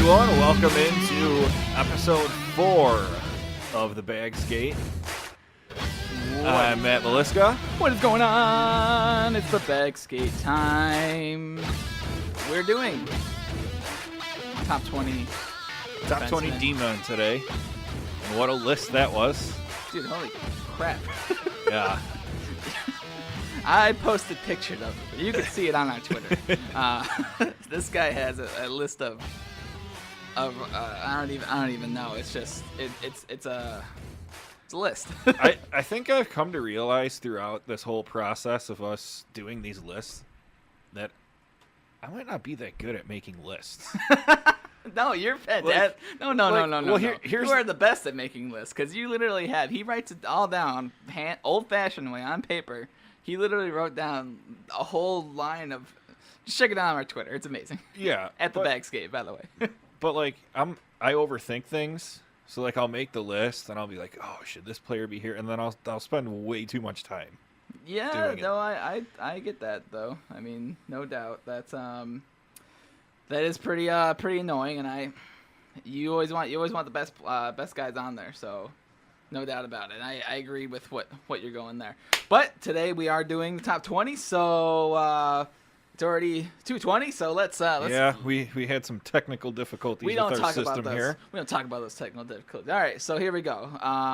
everyone. Welcome into episode 4 of the Bag Skate. I'm Matt Maliska. What is going on? It's the Bag Skate time. We're doing top 20. Top 20 D-Men today. And what a list that was. Dude, holy crap. Yeah. I posted pictures of it. You can see it on our Twitter. This guy has a list of I don't even know. It's just it's a list. I think I've come to realize throughout this whole process of us doing these lists that I might not be that good at making lists. No, you're fantastic. No. Well, you here's are the best at making lists because you literally he writes it all down, old-fashioned way on paper. He literally wrote down a whole line of. Just check it out on our Twitter. It's amazing. Yeah. At the Bag Skate, by the way. But like I overthink things. So like I'll make the list and I'll be like, oh, should this player be here? And then I'll spend way too much time. Yeah, no, I get that though. I mean, no doubt that is pretty annoying, and you always want the best guys on there. So no doubt about it. I agree with what you're going there. But today we are doing the top 20, so it's already 2:20. So let's yeah, we had some technical difficulties with our system here. We don't talk about those technical difficulties. All right, so here we go.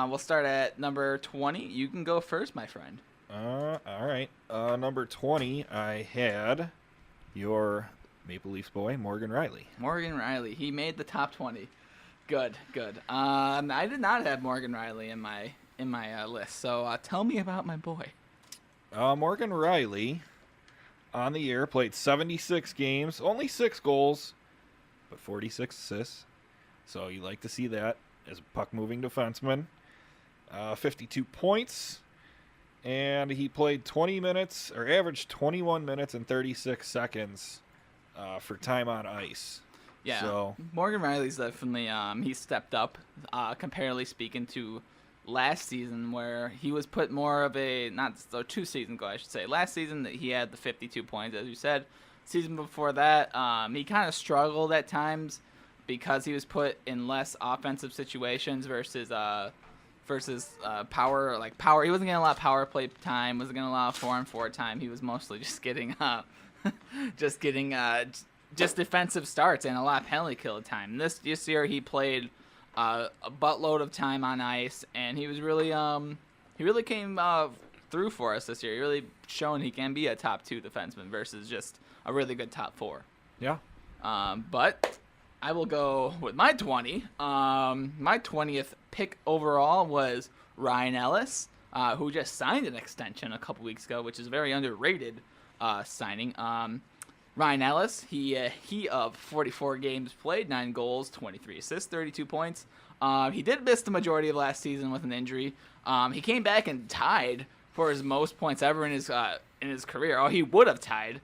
We'll start at number 20. You can go first, my friend. All right. Number 20, I had your Maple Leafs boy, Morgan Rielly. Morgan Rielly. He made the top 20. Good. I did not have Morgan Rielly in my list. So tell me about my boy. Morgan Rielly, on the year, played 76 games, only 6 goals, but 46 assists. So you like to see that as a puck-moving defenseman. 52 points, and he played 20 minutes, or averaged 21 minutes and 36 seconds for time on ice. Yeah, so Morgan Rielly's definitely he stepped up, comparatively speaking, to last season where he was put more of a 2 seasons ago, I should say. Last season that he had the 52 points, as you said. Season before that, he kind of struggled at times because he was put in less offensive situations versus power. He wasn't getting a lot of power play time. Wasn't getting a lot of 4-on-4 time. He was mostly just getting just defensive starts and a lot of penalty kill time. This year he played a buttload of time on ice, and he was really came through for us this year. He really shown he can be a top 2 defenseman versus just a really good top 4. Yeah. But I will go with my 20. My 20th pick overall was Ryan Ellis, who just signed an extension a couple weeks ago, which is a very underrated signing. Ryan Ellis, he of 44 games played, 9 goals, 23 assists, 32 points. He did miss the majority of last season with an injury. He came back and tied for his most points ever in his career. Oh, he would have tied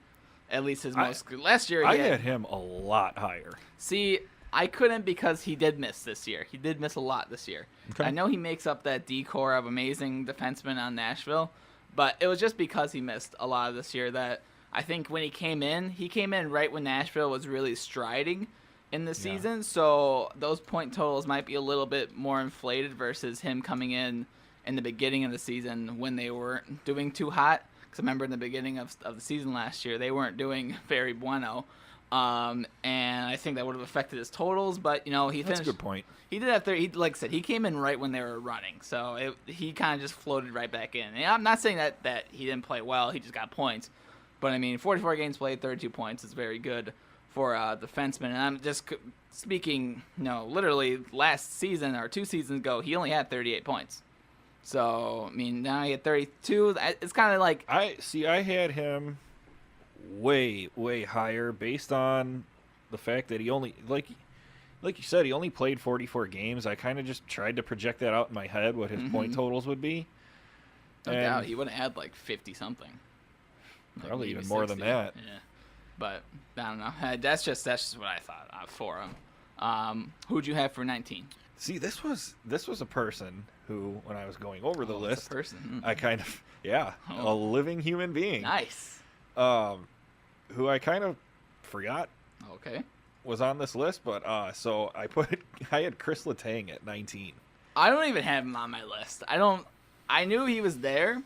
at least his most last year. I had him a lot higher. See, I couldn't because he did miss this year. He did miss a lot this year. Okay. I know he makes up that D-core of amazing defensemen on Nashville, but it was just because he missed a lot of this year that I think when he came in right when Nashville was really striding in the season. So those point totals might be a little bit more inflated versus him coming in the beginning of the season when they weren't doing too hot. Because I remember in the beginning of the season last year, they weren't doing very bueno. And I think that would have affected his totals. But, he finished. That's a good point. He did have 30. Like I said, he came in right when they were running. So he kind of just floated right back in. And I'm not saying that he didn't play well. He just got points. But, 44 games played, 32 points is very good for a defenseman. And I'm just speaking, literally last season or 2 seasons ago, he only had 38 points. So, now he had 32. It's kind of like... I had him way, way higher based on the fact that he only... Like you said, he only played 44 games. I kind of just tried to project that out in my head, what his point totals would be. No doubt. He would have had 50-something. Probably even more than that. Yeah, but I don't know. That's just what I thought for him. Who'd you have for 19? See, this was a person who, when I was going over the list, a person. I kind of a living human being. Nice. Who I kind of forgot. Okay. was on this list, but so I had Chris Letang at 19. I don't even have him on my list. I knew he was there.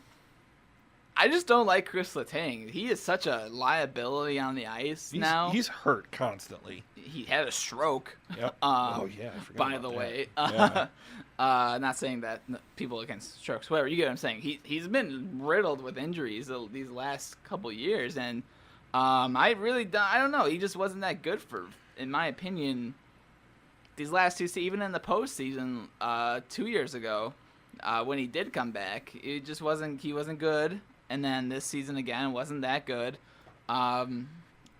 I just don't like Chris Letang. He is such a liability on the ice now. He's hurt constantly. He had a stroke. Yep. Oh yeah, I forgot by about the that. way. Yeah. Not saying that people against strokes, whatever. You get what I'm saying. He's been riddled with injuries these last couple years, and I don't know. He just wasn't that good in my opinion. These last two, even in the postseason 2 years ago, when he did come back, he wasn't good. And then this season again wasn't that good. I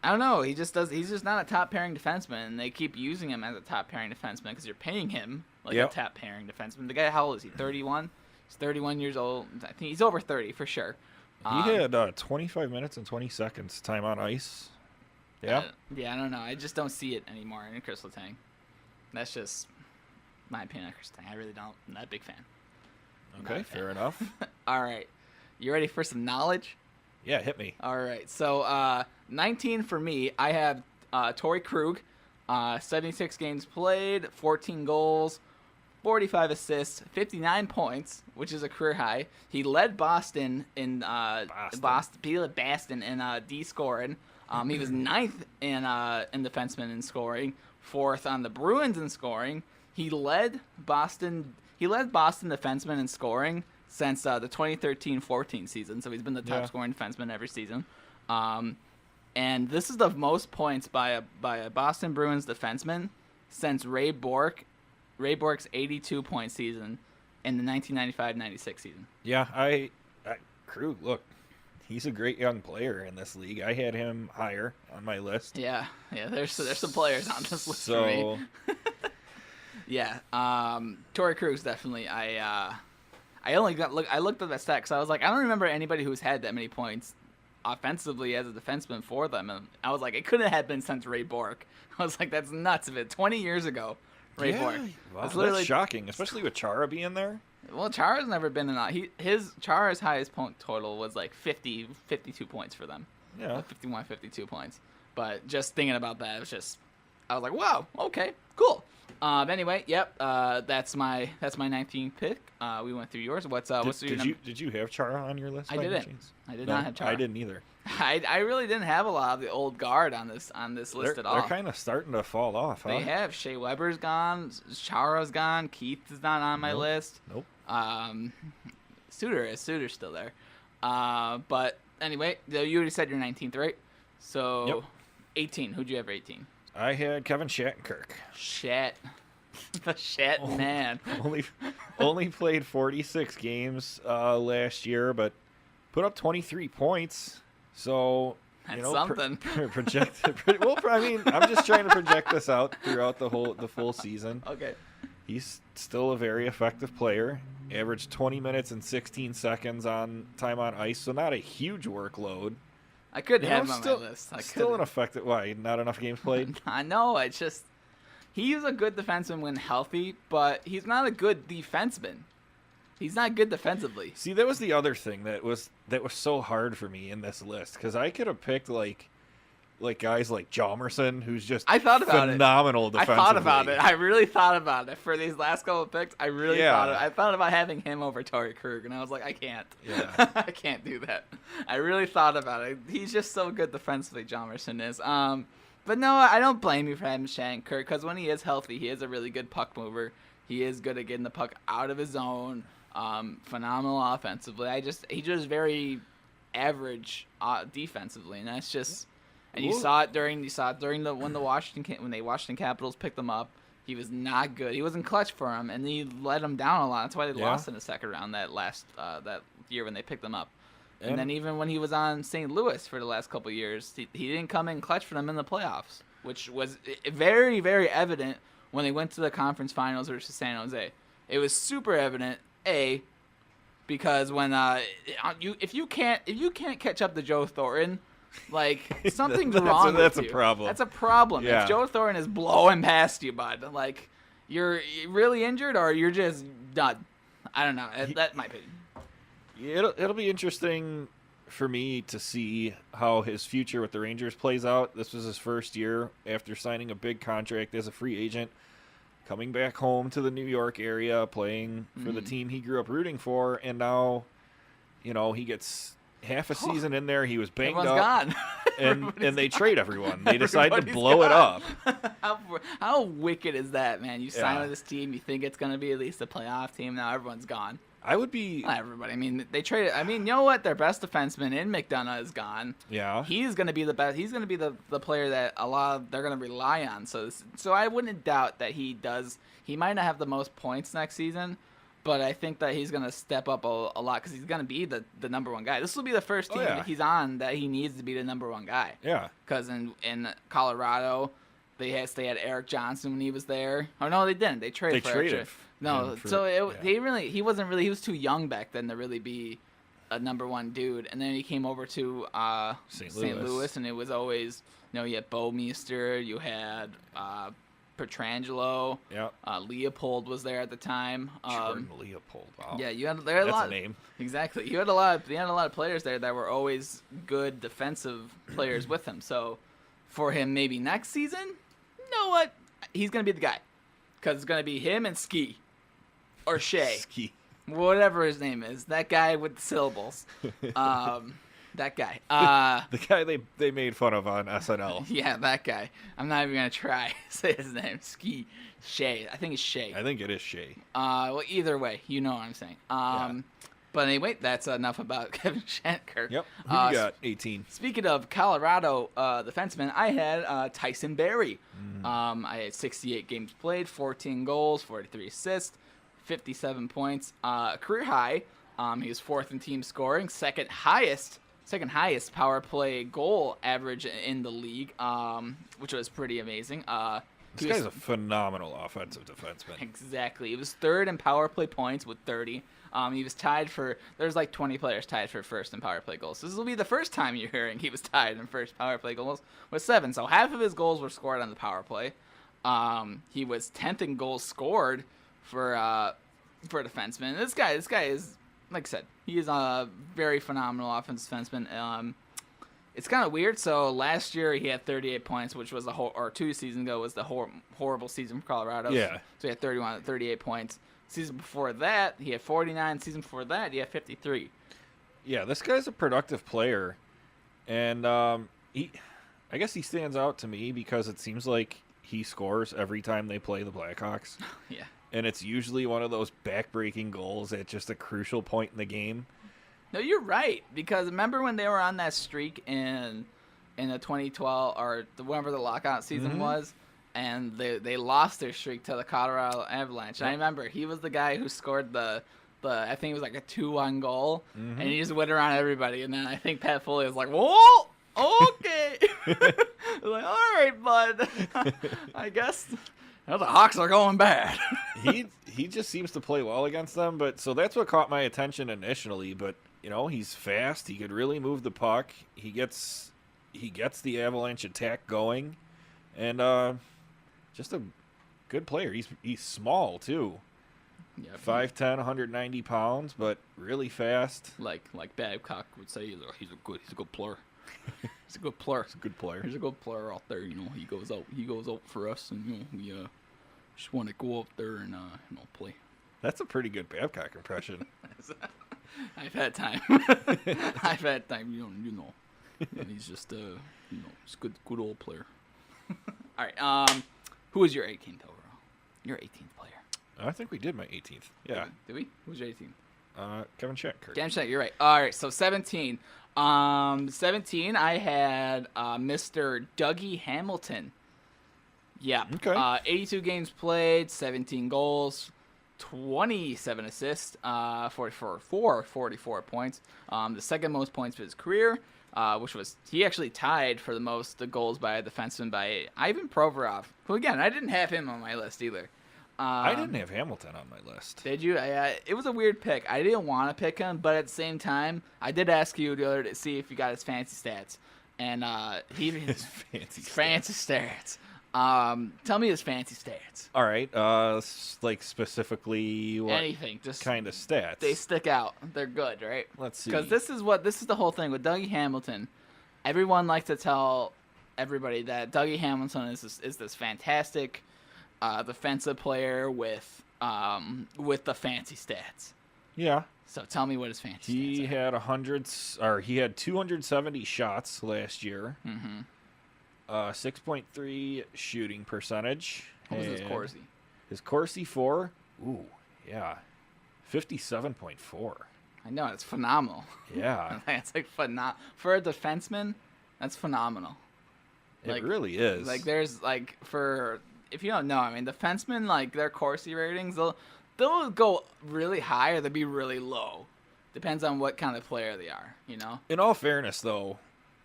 don't know. He's just not a top pairing defenseman, and they keep using him as a top pairing defenseman because you're paying him like a top pairing defenseman. The guy, how old is he? 31. He's 31 years old. I think he's over 30 for sure. He had 25 minutes and 20 seconds time on ice. Yeah. I don't know. I just don't see it anymore in Chris Letang. That's just my opinion on Chris Letang. I really don't. I'm not a big fan. Okay, fair enough. All right. You ready for some knowledge? Yeah, hit me. All right. So 19 for me. I have Torrey Krug, 76 games played, 14 goals, 45 assists, 59 points, which is a career high. He led Boston in He led Boston in D scoring. He was ninth in defenseman in scoring, fourth on the Bruins in scoring. He led Boston defensemen in scoring since the 2013-14 season, so he's been the top scoring defenseman every season. And this is the most points by a Boston Bruins defenseman since Ray Bourque's 82-point season in the 1995-96 season. Yeah, Krug, look, he's a great young player in this league. I had him higher on my list. Yeah, there's some players on this list for me. Yeah, Torrey Krug's definitely. I looked at that stat because I was like, I don't remember anybody who's had that many points offensively as a defenseman for them, and I was like, it couldn't have been since Ray Bourque. I was like, that's nuts of it. 20 years ago, Ray Bourque. Wow, that's shocking, especially with Chara being there. Well, Chara's never been in Chara's highest point total was like 52 points for them. Yeah, 51, 52 points. But just thinking about that, I was like, wow, okay, cool. Anyway, yep. That's my 19th pick. We went through yours. Did you have Chara on your list? I didn't. I did not have Chara. I didn't either. I really didn't have a lot of the old guard on this list at all. They're kind of starting to fall off. Huh? They have. Shea Weber's gone. Chara's gone. Keith is not on my list. Nope. Suter's still there. But anyway, you already said your 19th, right? So, yep. 18. Who'd you have for 18? I had Kevin Shattenkirk. The Shat man. only played 46 games last year, but put up 23 points. So that's something. Well, I mean, I'm just trying to project this out throughout the full season. Okay. He's still a very effective player. Averaged 20 minutes and 16 seconds on time on ice, so not a huge workload. I could have him on my list. Still an effective. Why? Not enough games played? I know. He's a good defenseman when healthy, but he's not a good defenseman. He's not good defensively. See, that was the other thing that was so hard for me in this list because I could have picked like guys like Hjalmarsson, who's just phenomenal defensively. I thought about it. I really thought about it for these last couple of picks. I really thought about having him over Torrey Krug, and I was like, I can't. Yeah. I can't do that. I really thought about it. He's just so good defensively, Hjalmarsson is. But no, I don't blame you for having Shattenkirk because when he is healthy, he is a really good puck mover. He is good at getting the puck out of his zone. Phenomenal offensively. He's just very average defensively, and that's just. And you saw it during when the Washington Capitals picked them up. He was not good. He wasn't clutch for him, and he let them down a lot. That's why they lost in the second round that year when they picked them up. And then even when he was on St. Louis for the last couple of years, he didn't come in clutch for them in the playoffs, which was very, very evident when they went to the conference finals versus San Jose. It was super evident, because when if you can't catch up to Joe Thornton, like something's wrong with you. That's a problem. That's a problem. Yeah. If Joe Thornton is blowing past you, bud, like you're really injured or you're just done. I don't know. That might be. It'll be interesting for me to see how his future with the Rangers plays out. This was his first year after signing a big contract as a free agent, coming back home to the New York area, playing for the team he grew up rooting for, and now, he gets half a season in there. He was banged Everyone's up. gone. And they trade everyone. They decide to blow it up. How wicked is that, man? You sign Yeah. with this team, you think it's going to be at least a playoff team. Now everyone's gone. I would be. Not everybody. I mean, they traded. I mean, you know what? Their best defenseman in McDonough is gone. Yeah. He's going to be the best. He's going to be the player that they're going to rely on. So I wouldn't doubt that he does. He might not have the most points next season, but I think that he's going to step up a lot because he's going to be the number one guy. This will be the first team that he's on that he needs to be the number one guy. Yeah. Because in Colorado, they had Eric Johnson when he was there. Oh no, they didn't. They traded. No, he wasn't really. He was too young back then to really be a number one dude. And then he came over to St. Louis, and it was always you had Bo Meester, you had Petrangelo, Leopold was there at the time. Jordan Leopold. Wow. Yeah, you had a That's lot. a name. Exactly. You had a lot of players there that were always good defensive players with him. So for him, maybe next season, you know what? He's gonna be the guy because it's gonna be him and Ski or Shea, Ski. whatever his name is. That guy with the syllables. That guy. The guy they made fun of on SNL. Yeah, that guy. I'm not even gonna try to say his name. Ski. Shea. I think it's Shea. I think it is Shea. Well, either way, you know what I'm saying. But anyway, that's enough about Kevin Shattenkirk. Yep. Who you got? 18. Speaking of Colorado defensemen, I had Tyson Barrie. I had 68 games played, 14 goals, 43 assists, 57 points, career high. He was fourth in team scoring, second highest power play goal average in the league, which was pretty amazing. This guy's a phenomenal offensive defenseman. Exactly. He was third in power play points with 30. He was tied for. There's like 20 players tied for first in power play goals. This will be the first time you're hearing he was tied in first power play goals with 7. So half of his goals were scored on the power play. He was 10th in goals scored for a defenseman. This guy is, like I said, he is a very phenomenal offensive defenseman. It's kind of weird. So last year he had 38 points, which was or 2 seasons ago was the horrible season for Colorado. Yeah. So he had 38 points. Season before that, he had 49. Season before that, he had 53. Yeah, this guy's a productive player, and I guess he stands out to me because it seems like he scores every time they play the Blackhawks. Yeah. And it's usually one of those back-breaking goals at just a crucial point in the game. No, you're right, because remember when they were on that streak in the 2012 or whenever the lockout season was? And they lost their streak to the Colorado Avalanche. Yep. I remember he was the guy who scored the I think it was like a 2-1 goal, and he just went around everybody. And then I think Pat Foley was like, "Whoa, okay." I was like, "All right, bud. I guess the Hawks are going bad." he just seems to play well against them, but so that's what caught my attention initially. But he's fast. He could really move the puck. He gets the Avalanche attack going, and just a good player. He's small too. Yeah, 5'10", 190 pounds, but really fast. Like Babcock would say, he's a good player. He's a good player. He's a good player. He's a good player out there. He goes out for us, and we just want to go up there and play. That's a pretty good Babcock impression. I've had time. And he's just he's a good old player. All right. Who was your 18th overall? Your 18th player. I think we did my 18th. Yeah. Did we? Who was your 18th? Kevin Shattenkirk. Kevin Shattenkirk, you're right. All right, so 17. 17, I had Mr. Dougie Hamilton. Yeah. Okay. 82 games played, 17 goals, 27 assists, 44 points. The second most points of his career, which was he actually tied for the goals by a defenseman by Ivan Provorov, who again I didn't have him on my list either. I didn't have Hamilton on my list. Did you? It was a weird pick. I didn't want to pick him, but at the same time, I did ask you the other day to see if you got his fancy stats, and his fancy stats. Tell me his fancy stats. All right. Like specifically what Anything. Just kind of stats? they stick out. They're good, right? Let's see. Because this is the whole thing with Dougie Hamilton. Everyone likes to tell everybody that Dougie Hamilton is this fantastic defensive player with the fancy stats. Yeah. So tell me what his fancy He stats are. he had 270 shots last year. Mm-hmm. 6.3 shooting percentage. What was his Corsi? His Corsi 4. Ooh, yeah. 57.4. I know, it's phenomenal. Yeah. It's like for a defenseman, that's phenomenal. It really is. Like there's like if you don't know, I mean defensemen, like their Corsi ratings, they'll go really high or they'll be really low. Depends on what kind of player they are, you know? In all fairness though,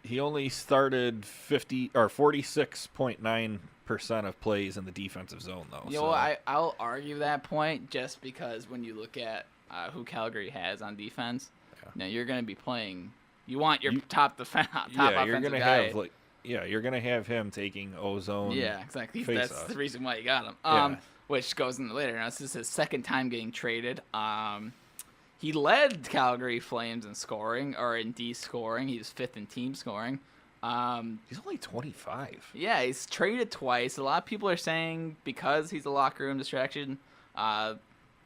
he only started 46.9% of plays in the defensive zone though. You know, I'll argue that point just because when you look at who Calgary has on defense, you know, you're going to be playing. You want your top offensive guy. You're gonna have him taking ozone. Yeah, exactly. That's the reason why you got him. Which goes into later. Now, this is his second time getting traded. He led Calgary Flames in scoring, or in D scoring. He was 5th in team scoring. He's only 25. Yeah, he's traded twice. A lot of people are saying because he's a locker room distraction,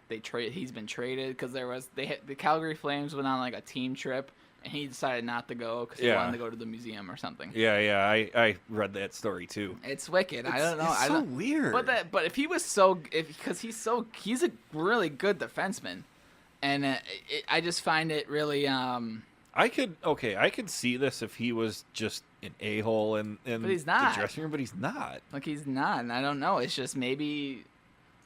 he's been traded because the Calgary Flames went on like a team trip. And he decided not to go because he wanted to go to the museum or something. Yeah, I read that story too. It's wicked. I don't know. It's so weird. But if he was because he's a really good defenseman, and I just find it really. I could see this if he was just an a-hole in but he's not. the dressing room, but he's not. Like he's not, and I don't know. It's just maybe.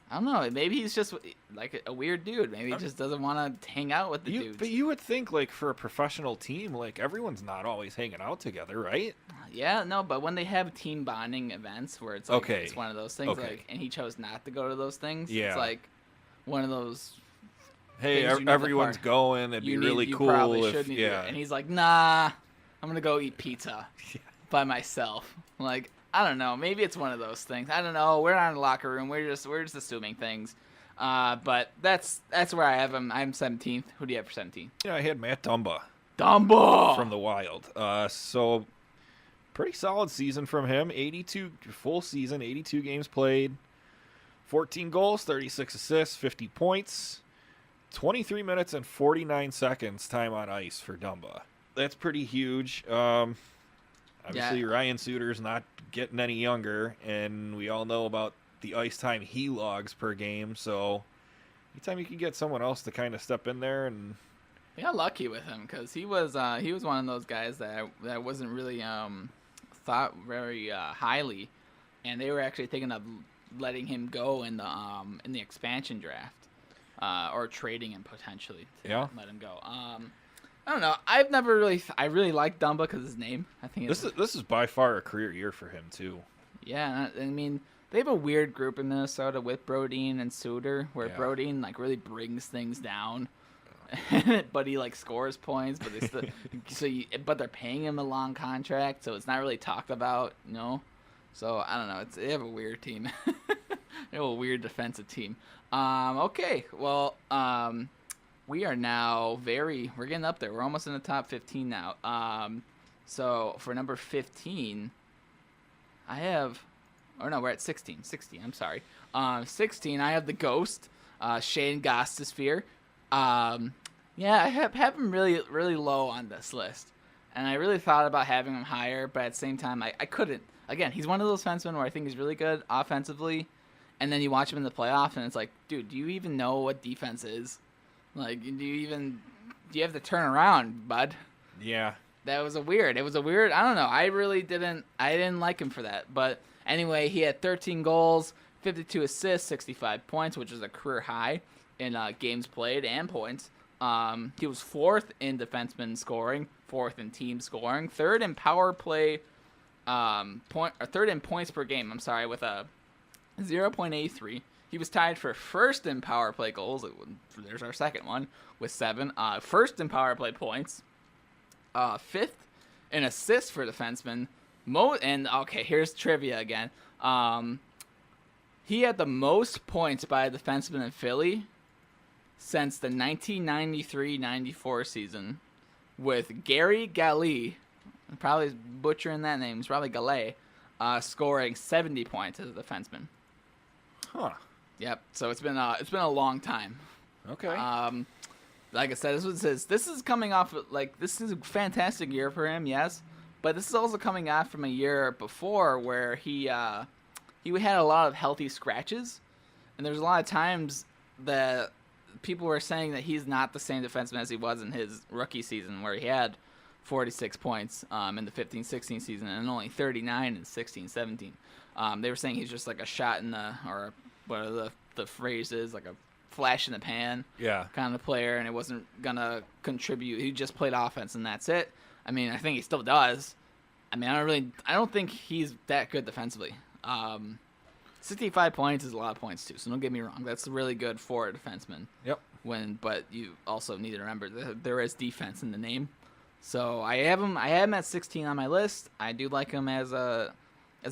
I don't know. Maybe he's just like a weird dude. Maybe he just doesn't want to hang out with the dudes. But you would think, like, for a professional team, like, everyone's not always hanging out together, right? Yeah, no, but when they have team bonding events where it's like it's one of those things, like, and he chose not to go to those things, it's like one of those. Hey, everyone's going. It'd be really cool. Probably shouldn't. And he's like, nah, I'm gonna go eat pizza by myself. Like. I don't know. Maybe it's one of those things. I don't know. We're not in the locker room. We're just assuming things. But that's where I have him. I'm 17th. Who do you have for 17th? Yeah, I had Matt Dumba. From the Wild. So pretty solid season from him. 82 full season, 82 games played, 14 goals, 36 assists, 50 points, 23 minutes and 49 seconds time on ice for Dumba. That's pretty huge. Obviously, Ryan Suter's not getting any younger, and we all know about the ice time he logs per game. So, anytime you can get someone else to kind of step in there, and we got lucky with him because he was one of those guys that wasn't really thought very highly, and they were actually thinking of letting him go in the expansion draft, or trading him potentially to let him go. I don't know. I really like Dumba because his name. I think this is by far a career year for him too. Yeah, I mean they have a weird group in Minnesota with Brodin and Suter, where Brodin like really brings things down, but he like scores points. But they still but they're paying him a long contract, so it's not really talked about, you know. So I don't know. They have a weird team. They have a weird defensive team. Okay, well. We are now we're getting up there. We're almost in the top 15 now. So for number 15, we're at 16. 16, I'm sorry. 16, I have the Ghost, Shane Gostisbehere. I have him really, really low on this list. And I really thought about having him higher, but at the same time, I couldn't. Again, he's one of those defensemen where I think he's really good offensively, and then you watch him in the playoffs, and it's like, dude, do you even know what defense is? Like, do you have to turn around, bud? Yeah. It was a weird, I don't know. I didn't like him for that. But anyway, he had 13 goals, 52 assists, 65 points, which is a career high in games played and points. He was 4th in defenseman scoring, 4th in team scoring, 3rd in power play, 3rd in points per game, with a 0.83. He was tied for 1st in power play goals. There's our second one with 7. 1st in power play points. 5th in assists for defensemen. Okay, here's trivia again. He had the most points by a defenseman in Philly since the 1993-94 season, with Gary Galli, probably butchering that name, it's probably Gallet, scoring 70 points as a defenseman. Huh. Yep. So it's been a long time. Okay. Like I said, this is coming off this is a fantastic year for him, yes, but this is also coming off from a year before where he had a lot of healthy scratches, and there's a lot of times that people were saying that he's not the same defenseman as he was in his rookie season, where he had 46 points in the 15-16 season and only 39 in 16-17. They were saying he's just like a shot in the, or what the phrase is, like a flash in the pan kind of player, and it wasn't gonna contribute. He just played offense and that's it. I mean, I think he still does. I mean, I don't think he's that good defensively. 65 points is a lot of points too, so don't get me wrong. That's really good for a defenseman. Yep. But you also need to remember that there is defense in the name. So I have him at 16 on my list. I do like him as a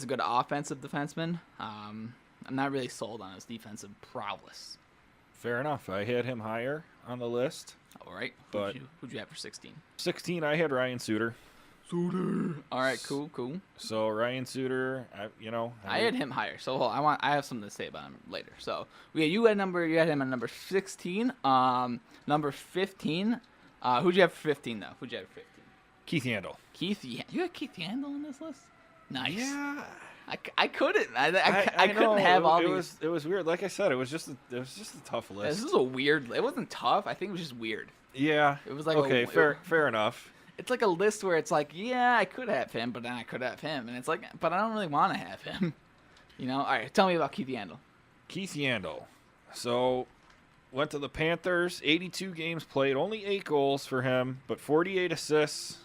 good offensive defenseman. I'm not really sold on his defensive prowess. Fair enough. I had him higher on the list. All right. But who'd you have for 16? 16, I had Ryan Suter. All right, cool. So Ryan Suter, I had him higher. So hold on, I have something to say about him later. So you had him at number 16. Number 15. Who'd you have for 15 though? Who'd you have for 15? Keith Yandel. You had Keith Yandel on this list? Nice. Yeah. I couldn't. I couldn't have all these. It was weird. Like I said, it was just a tough list. This is a weird. It wasn't tough. I think it was just weird. Yeah. It was like okay. Fair enough. It's like a list where it's like, yeah, I could have him, but then I could have him, and it's like, but I don't really want to have him. All right, tell me about Keith Yandel. Keith Yandel. So, went to the Panthers. 82 games played, only 8 goals for him, but 48 assists,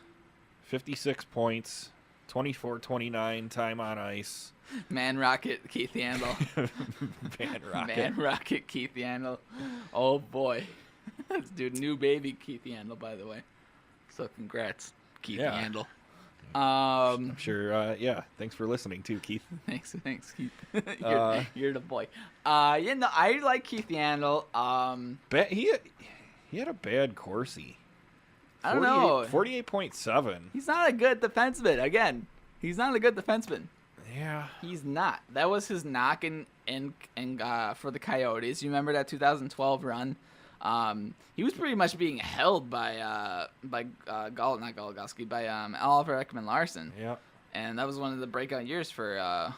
56 points, 24-29 time on ice. Man Rocket Keith Yandel. Man Rocket Keith Yandel. Oh boy, dude, new baby Keith Yandel, by the way. So congrats, Keith Yandel. I'm sure. Thanks for listening too, Keith. Thanks, Keith. You're the boy. I like Keith Yandel. He had a bad Corsi. I don't know. 48.7. He's not a good defenseman. Again, he's not a good defenseman. Yeah. He's not. That was his knock in for the Coyotes. You remember that 2012 run? He was pretty much being held by Oliver Ekman-Larsson. Yeah. And that was one of the breakout years for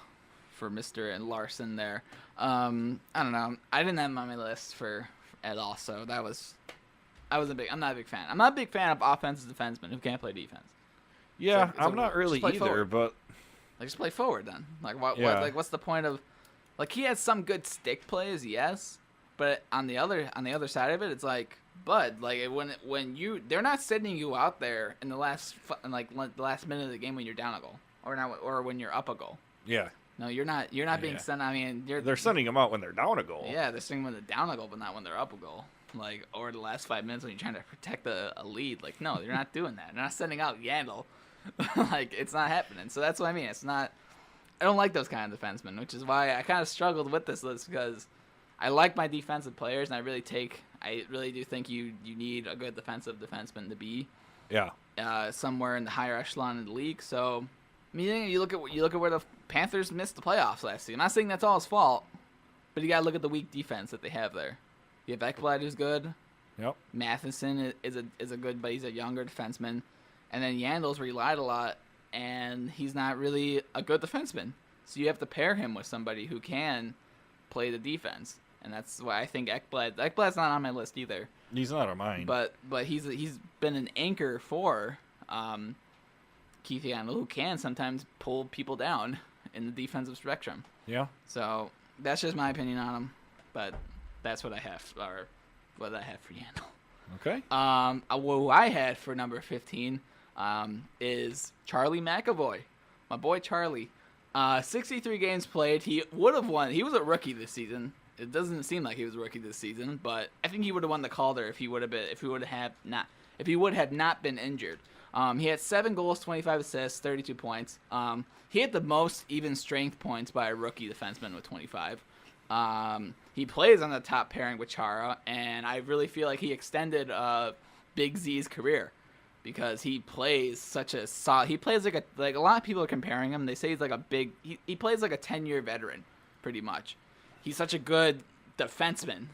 Mr. and Larson there. I don't know. I didn't have him on my list at all. So I'm not a big fan. I'm not a big fan of offensive defensemen who can't play defense. Yeah, I'm not really either, forward. but just play forward then. What's the point of he has some good stick plays, yes. But on the other side of it, it's like, bud, when they're not sending you out there in the last minute of the game when you're down a goal or when you're up a goal. Yeah. No, you're not being sent. I mean, they're sending them out when they're down a goal. Yeah, they're sending them when they're down a goal, but not when they're up a goal. Or the last 5 minutes when you're trying to protect a lead. No, they're not doing that. They're not sending out Yandel. It's not happening. So that's what I mean. It's not. I don't like those kind of defensemen, which is why I kind of struggled with this list because I like my defensive players, and I really do think you need a good defensive defenseman to be somewhere in the higher echelon of the league. So, I mean, you look at where the Panthers missed the playoffs last season. I'm not saying that's all his fault, but you gotta look at the weak defense that they have there. You have Ekblad, who's good. Yep. Matheson is a good, but he's a younger defenseman, and then Yandel's relied a lot, and he's not really a good defenseman. So you have to pair him with somebody who can play the defense. And that's why I think Ekblad's not on my list either. He's not on mine. But he's been an anchor for Keith Yandel, who can sometimes pull people down in the defensive spectrum. Yeah. So that's just my opinion on him. But that's what I have for Yandel. Okay. What I had for number 15 is Charlie McAvoy. My boy Charlie. 63 games played. He would have won. He was a rookie this season. It doesn't seem like he was a rookie this season, but I think he would have won the Calder if he would have not been injured. He had 7 goals, 25 assists, 32 points. He had the most even strength points by a rookie defenseman with 25. He plays on the top pairing with Chara, and I really feel like he extended Big Z's career because he plays such a solid. He plays like a lot of people are comparing him. They say he's like a big. He plays like a 10-year veteran, pretty much. He's such a good defenseman.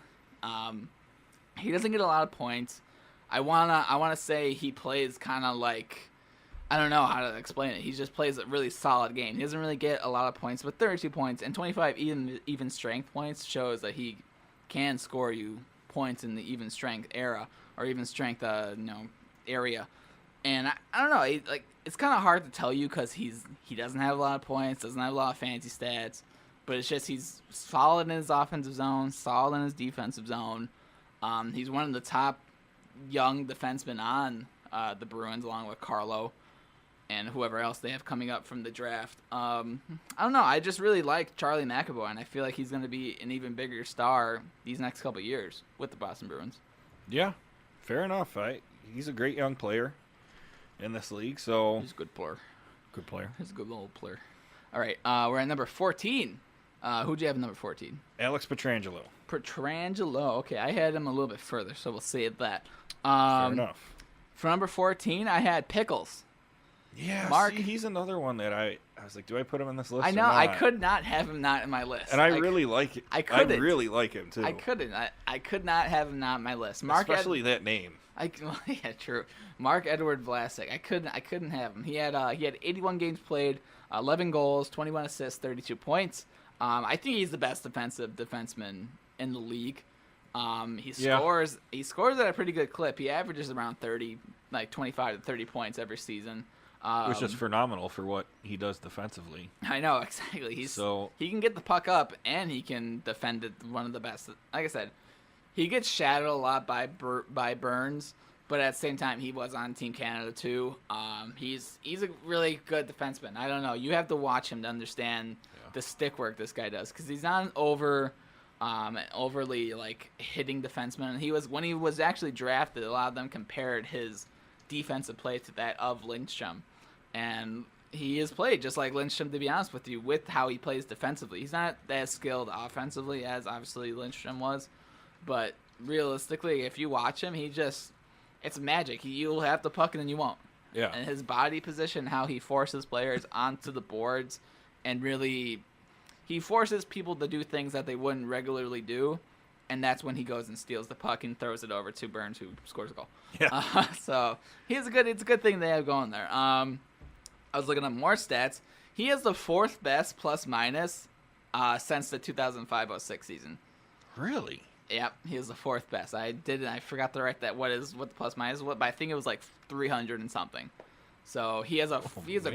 He doesn't get a lot of points. I wanna say he plays kind of like, I don't know how to explain it. He just plays a really solid game. He doesn't really get a lot of points, but 32 points and 25 even strength points shows that he can score you points in the even strength era or even strength area. And I don't know, it's kind of hard to tell you because he doesn't have a lot of points, doesn't have a lot of fancy stats, but it's just he's solid in his offensive zone, solid in his defensive zone. He's one of the top young defensemen on the Bruins, along with Carlo and whoever else they have coming up from the draft. I don't know. I just really like Charlie McAvoy, and I feel like he's going to be an even bigger star these next couple of years with the Boston Bruins. Yeah, fair enough. He's a great young player in this league, so he's a good player. Good player. He's a good little player. All right, we're at number 14. Who'd you have at number 14? Alex Pietrangelo. Pietrangelo. Okay, I had him a little bit further, so we'll save that. Fair enough. For number 14, I had Pickles. Yeah, Mark. See, he's another one that I was like, do I put him in this list? I know. Or not? I could not have him not in my list. And I really like it. I couldn't. I really like him too. I couldn't. I could not have him not in my list. Especially that name. Yeah, true. Mark Edward Vlasic. I couldn't have him. He had 81 games played, 11 goals, 21 assists, 32 points. I think he's the best defenseman in the league. He scores at a pretty good clip. He averages around 30, like 25 to 30 points every season. Which is phenomenal for what he does defensively. I know, exactly. He can get the puck up and he can defend it. One of the best. Like I said, he gets shadowed a lot by Burns, but at the same time, he was on Team Canada too. He's a really good defenseman. I don't know. You have to watch him to understand the stick work this guy does, because he's not an overly like hitting defenseman. When he was actually drafted, a lot of them compared his defensive play to that of Lindstrom, and he is played just like Lindstrom, to be honest with you, with how he plays defensively. He's not as skilled offensively as obviously Lindstrom was, but realistically, if you watch him, it's magic. You'll have the puck and then you won't. Yeah. And his body position, how he forces players onto the boards, and really he forces people to do things that they wouldn't regularly do. And that's when he goes and steals the puck and throws it over to Burns, who scores a goal. Yeah. So it's a good thing they have going there. I was looking at more stats. He has the 4th best plus minus since the 2005-06 season. Really? Yep, he is the 4th best. I forgot to write that. What the plus minus was, but I think it was like 300 and something. So he has a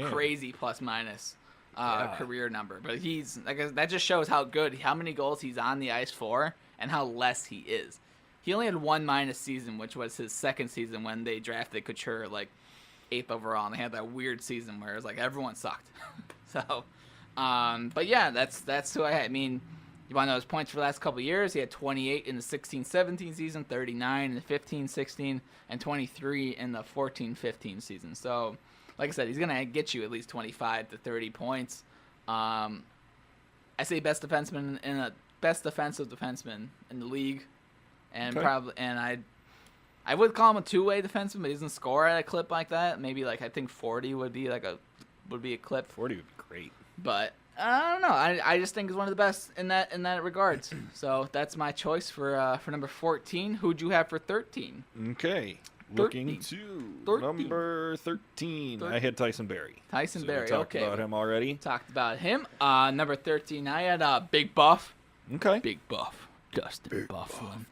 crazy plus minus career number. But he's that just shows how many goals he's on the ice for, and how less he is. He only had 1 minus season, which was his second season when they drafted Couture like 8th overall, and they had that weird season where it was like everyone sucked. So, but yeah, that's who I had. I mean, you want to know his points for the last couple of years? He had 28 in the 16-17 season, 39 in the 15-16, and 23 in the 14-15 season. So, like I said, he's gonna get you at least 25 to 30 points. I say best defensive defenseman in the league, and I would call him a two-way defenseman, but he doesn't score at a clip like that. Maybe I think 40 would be a clip. 40 would be great. But I don't know. I just think he's one of the best in that regards. So that's my choice for number 14. Who'd you have for 13? Okay. Looking to number 13. I had Tyson Barrie. Tyson Barrie, we talked about him already. Talked about him. Number 13, I had Big Buff. Okay. Big Buff. Dustin Bufflin.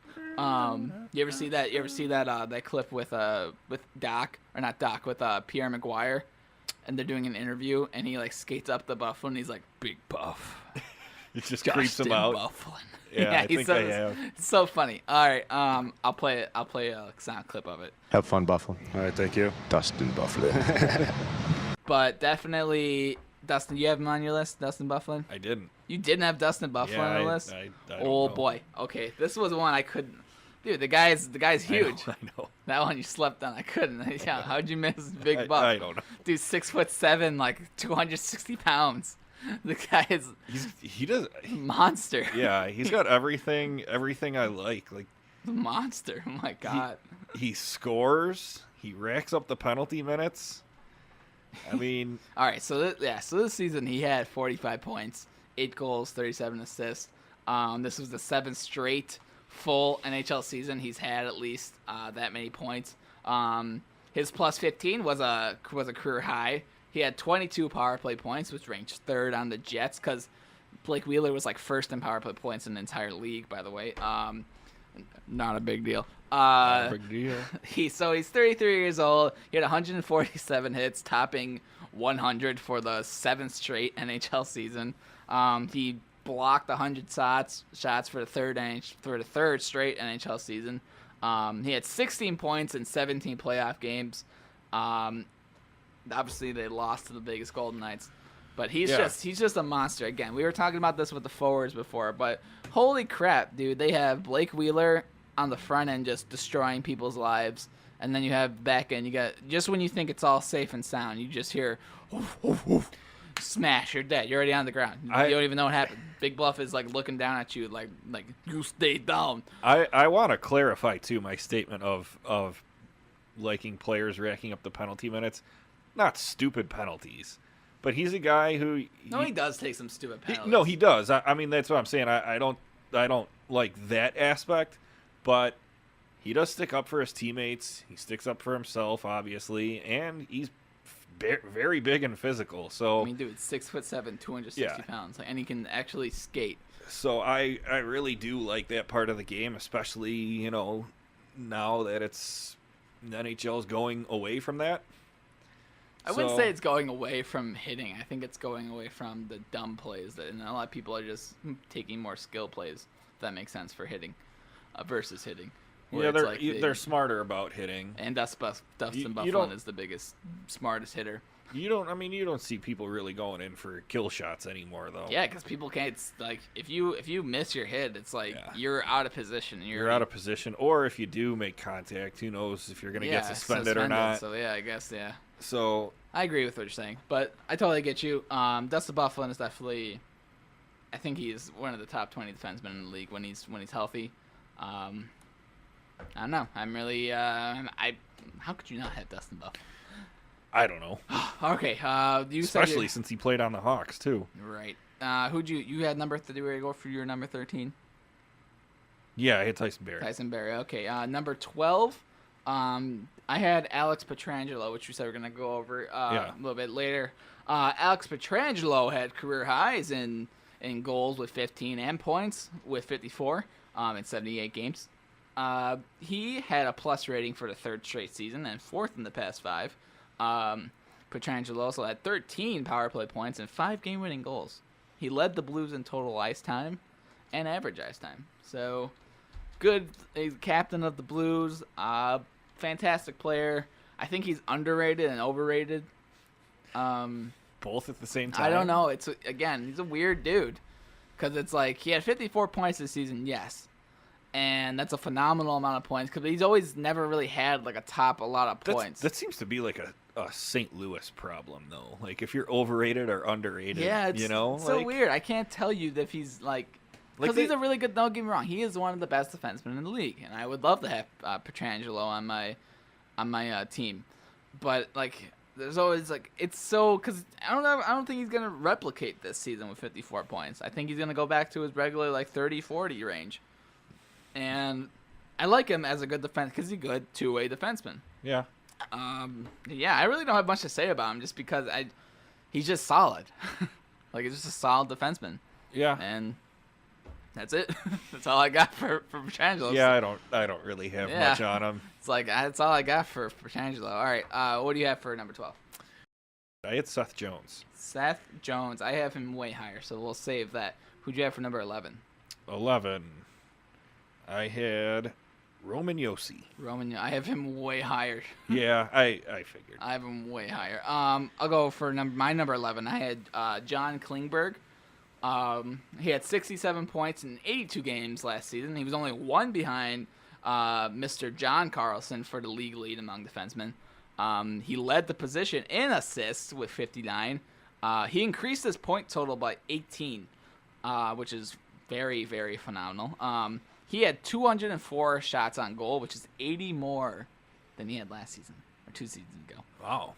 You ever see that? That clip with Doc, or not Doc, with Pierre Maguire, and they're doing an interview, and he skates up the Bufflin, and he's like, Big Buff. It just creeps him out. Bufflin. Yeah, I think I have. It's so funny. All right, I'll play a sound clip of it. Have fun, Bufflin. All right, thank you. Dustin Bufflin. But definitely, Dustin, you have him on your list, Dustin Bufflin? I didn't. You didn't have Dustin Bufflin on the list? I don't oh know. Boy. Okay, this was one I couldn't. Dude, the guy's huge. I know. That one you slept on. I couldn't. Yeah, how'd you miss Big Buck? I don't know. Dude, 6'7", like 260 pounds. The guy is He does. a monster. Yeah, he's got everything I like. Like A monster. Oh my god. he scores. He racks up the penalty minutes. I mean, All right, so this season he had 45 points, 8 goals, 37 assists. This was the 7th straight full NHL season he's had at least that many points. His plus 15 was a career high. He had 22 power play points, which ranked 3rd on the Jets, because Blake Wheeler was like 1st in power play points in the entire league, by the way. Not a big deal. not a big deal. He's 33 years old. He had 147 hits, topping 100 for the 7th straight NHL season. He blocked 100 shots for the third straight NHL season. He had 16 points in 17 playoff games. Obviously, they lost to the Vegas Golden Knights, but he's just a monster. Again, we were talking about this with the forwards before, but holy crap, dude! They have Blake Wheeler on the front end just destroying people's lives, and then you have back end. You got just when you think it's all safe and sound, you just hear oof, oof, oof, smash. You're dead. You're already on the ground. You don't even know what happened. Big Bluff is like looking down at you, like you stay down. I want to clarify too my statement of liking players racking up the penalty minutes. Not stupid penalties, but he's a guy who. He does take some stupid penalties. No, he does. I mean, that's what I'm saying. I don't like that aspect, but he does stick up for his teammates. He sticks up for himself, obviously, and he's very big and physical. So I mean, dude, 6'7", 260 pounds, and he can actually skate. So I really do like that part of the game, especially now that it's the NHL is going away from that. I wouldn't say it's going away from hitting. I think it's going away from the dumb plays, and a lot of people are just taking more skill plays. If that makes sense for hitting versus hitting. Yeah, they're smarter about hitting. And Dustin Byfuglien is the smartest hitter. You don't see people really going in for kill shots anymore, though. Yeah, because people can't. If you miss your hit, it's like you're out of position. You're out of position, or if you do make contact, who knows if you're going to get suspended or not. So yeah, I guess yeah. So I agree with what you're saying, but I totally get you. Dustin Byfuglien is definitely. I think he's one of the top 20 defensemen in the league when he's healthy. I don't know. I'm really. How could you not have Dustin Byfuglien? I don't know. Okay. Especially since he played on the Hawks too. Right. Who'd you had number? Did you go for your number 13? Yeah, I had Tyson Barrie. Tyson Barrie. Okay. Number 12. I had Alex Pietrangelo, which we said we're gonna go over a little bit later. Alex Pietrangelo had career highs in goals with 15 and points with 54 in 78 games. He had a plus rating for the 3rd straight season and 4th in the past 5. Pietrangelo also had 13 power play points and 5 game-winning goals. He led the Blues in total ice time and average ice time. So, good captain of the Blues. Fantastic player. I think he's underrated and overrated. Both at the same time? I don't know. He's a weird dude. Because it's like, he had 54 points this season, yes. And that's a phenomenal amount of points. Because he's always never really had like a lot of points. That seems to be like a St. Louis problem, though. Like, if you're overrated or underrated, yeah, it's so weird. I can't tell you if he's like... Because he's a really good... Don't get me wrong. He is one of the best defensemen in the league. And I would love to have Pietrangelo on my team. But, like... There's always like it's so because I don't think he's gonna replicate this season with 54 points. I think he's gonna go back to his regular like 30-40 range, and I like him as a good defense because he's a good two-way defenseman. Yeah. Yeah, I really don't have much to say about him just because he's just solid. Like he's just a solid defenseman. Yeah. And that's it. That's all I got for Pietrangelo. Yeah, I don't really have much on him. It's like that's all I got for Pietrangelo. All right, what do you have for number 12? I had Seth Jones. Seth Jones. I have him way higher, so we'll save that. Who'd you have for number 11? 11. I had Roman Josi. I have him way higher. Yeah, I figured. I have him way higher. I'll go for my number 11. I had John Klingberg. He had 67 points in 82 games last season. He was only one behind Mr. John Carlson for the league lead among defensemen. He led the position in assists with 59. He increased his point total by 18, which is very, very phenomenal. He had 204 shots on goal, which is 80 more than he had last season or 2 seasons ago. Wow.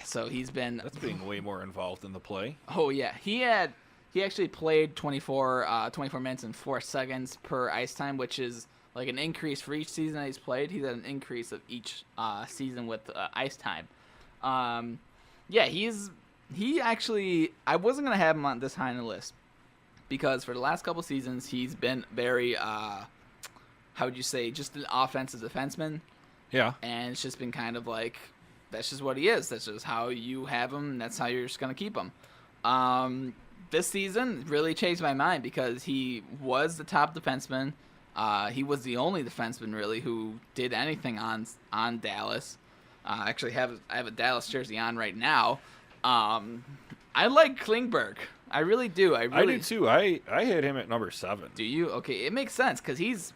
So he's been... That's being way more involved in the play. Oh, yeah. He actually played 24 minutes and 4 seconds per ice time, which is like an increase for each season that he's played. He's had an increase of each season with ice time. He actually... I wasn't going to have him on this high on the list because for the last couple seasons, he's been very, how would you say, just an offensive defenseman. Yeah. And it's just been kind of like, that's just what he is. That's just how you have him, and that's how you're just going to keep him. This season really changed my mind because he was the top defenseman. He was the only defenseman, really, who did anything on Dallas. Actually, I have a Dallas jersey on right now. I like Klingberg. I really do. I do too. I had him at number 7. Do you? Okay, it makes sense because he's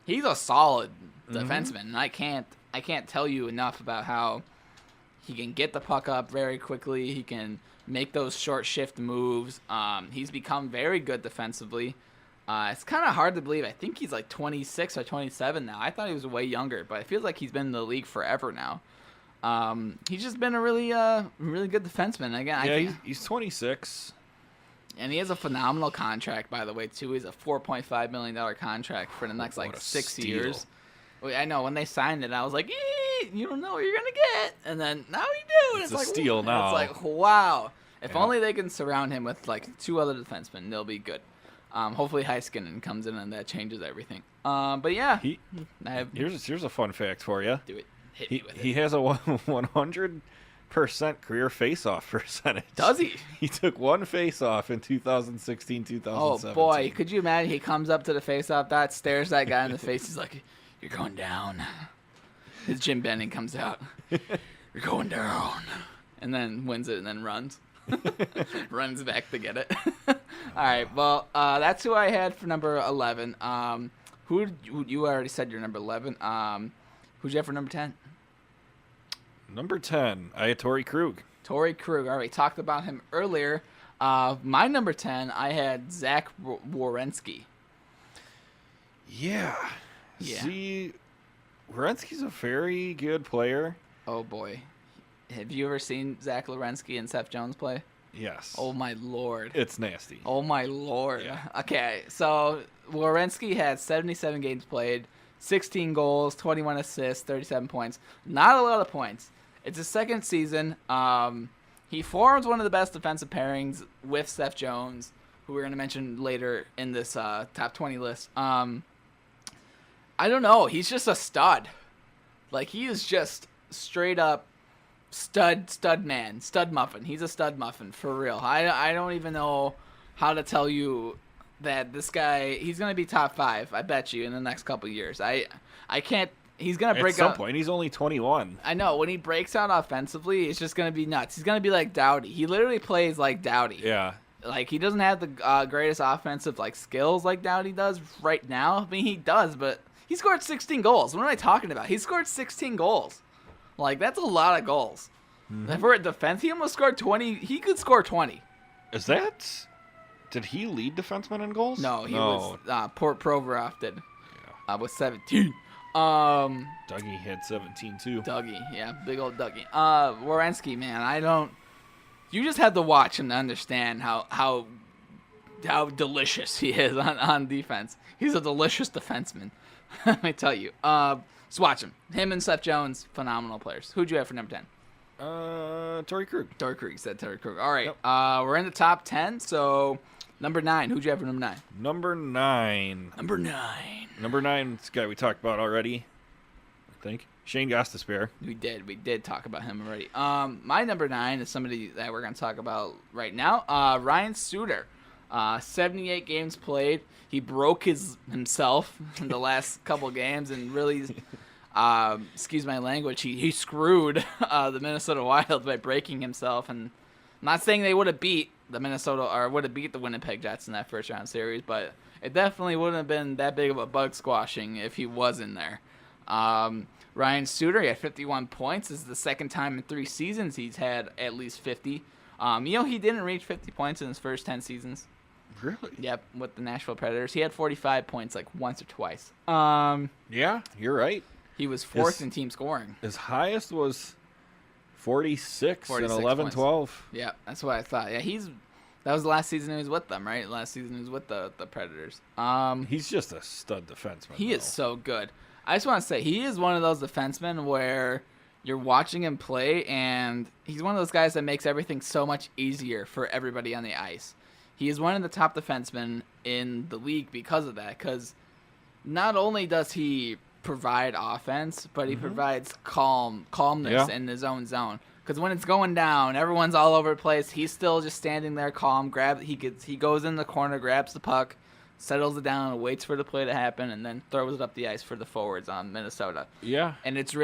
a solid defenseman, and I can't tell you enough about how he can get the puck up very quickly. He can make those short shift moves. He's become very good defensively. It's kind of hard to believe. I think he's like 26 or 27 now. I thought he was way younger, but it feels like he's been in the league forever now. He's just been a really good defenseman. Again, he's 26. And he has a phenomenal contract, by the way, too. He's a $4.5 million contract for the next, 6 years. I know, when they signed it, I was like, you don't know what you're going to get. And then, now you do. And it's a steal now. It's like, wow. If only they can surround him with, 2 other defensemen, they'll be good. Hopefully Heiskanen comes in and that changes everything. But, yeah. Here's a fun fact for you. Do it. Hit me with it. He has a 100% career face-off percentage. Does he? He took 1 face-off in 2016, 2017. Oh, boy. Could you imagine? He comes up to the face-off dot, stares that guy in the face. He's like, you're going down. His Jim Benning comes out. You're going down. And then wins it and then runs. Runs back to get it. All right. Well, that's who I had for number 11. Who you already said you're number 11. Who'd you have for number 10? Number 10, I had Torrey Krug. Torrey Krug. All right, talked about him earlier. My number 10, I had Zach Werenski. Yeah. See, Werenski's a very good player. Oh, boy. Have you ever seen Zach Werenski and Seth Jones play? Yes. Oh, my Lord. It's nasty. Oh, my Lord. Yeah. Okay, so Werenski had 77 games played, 16 goals, 21 assists, 37 points. Not a lot of points. It's his second season. He forms one of the best defensive pairings with Seth Jones, who we're going to mention later in this top 20 list. I don't know. He's just a stud. He is just straight up stud man, stud muffin. He's a stud muffin, for real. I don't even know how to tell you that this guy, he's going to be top 5, I bet you, in the next couple of years. I can't. He's going to break out. At some point, he's only 21. I know. When he breaks out offensively, it's just going to be nuts. He's going to be like Doughty. He literally plays like Doughty. Yeah. He doesn't have the greatest offensive skills like Doughty does right now. I mean, he does, but he scored 16 goals. What am I talking about? He scored 16 goals. That's a lot of goals. Mm-hmm. For a defense, he almost scored 20. He could score 20. Is that... Did he lead defenseman in goals? No, he was... Provorov did. Yeah. With 17. Dougie had 17 too. Dougie, yeah, big old Dougie. Werenski, man, you just have to watch him to understand how delicious he is on defense. He's a delicious defenseman. Let me tell you. Just watch him. Him and Seth Jones, phenomenal players. Who'd you have for number 10? Torrey Krug. Torrey Krug, said Torrey Krug. All right, yep. We're in the top 10, so number 9. Who'd you have for number 9? Number 9. Number 9 is a guy we talked about already, I think. Shane Gostisbehere. We did talk about him already. My number 9 is somebody that we're going to talk about right now. Ryan Suter. 78 games played. He broke himself in the last couple games and really, excuse my language, he screwed the Minnesota Wild by breaking himself. And I'm not saying they would have beat the Minnesota, or would have beat the Winnipeg Jets in that first round series, but it definitely wouldn't have been that big of a bug squashing if he was in there. Ryan Suter, he had 51 points. This is the second time in 3 seasons he's had at least 50. He didn't reach 50 points in his first 10 seasons. Really? Yep, with the Nashville Predators. He had 45 points like once or twice. Yeah, you're right. He was 4th in team scoring. His highest was 46 and 11-12. Points. Yeah, that's what I thought. Yeah, that was the last season he was with them, right? Last season he was with the Predators. He's just a stud defenseman. He is so good. I just want to say, he is one of those defensemen where you're watching him play, and he's one of those guys that makes everything so much easier for everybody on the ice. He is one of the top defensemen in the league because of that, because not only does he provide offense, but he provides calmness in his own zone. Because when it's going down, everyone's all over the place. He's still just standing there calm. He goes in the corner, grabs the puck, settles it down, waits for the play to happen, and then throws it up the ice for the forwards on Minnesota. Yeah. And he's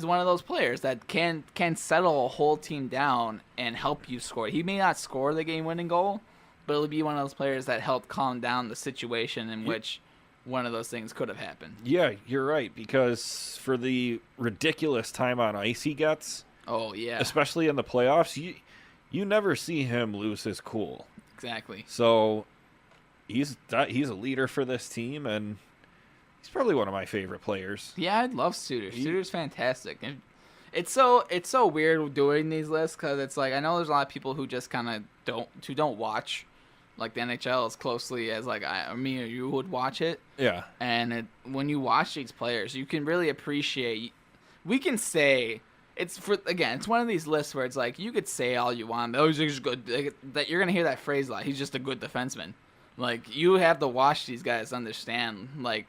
one of those players that can settle a whole team down and help you score. He may not score the game-winning goal, but it'll be one of those players that help calm down the situation in which one of those things could have happened. Yeah, you're right, because for the ridiculous time on ice he gets, especially in the playoffs, you never see him lose his cool. Exactly. So he's a leader for this team, and he's probably one of my favorite players. Yeah, I love Suter. Suter's fantastic. And it's so weird doing these lists, because it's like, I know there's a lot of people who just kind of don't watch like the NHL as closely as like me or you would watch it. Yeah. And when you watch these players, you can really appreciate. We can say it's one of these lists where it's like you could say all you want. Oh, he's just good. That you're gonna hear that phrase a lot. He's just a good defenseman. Like, you have to watch these guys understand like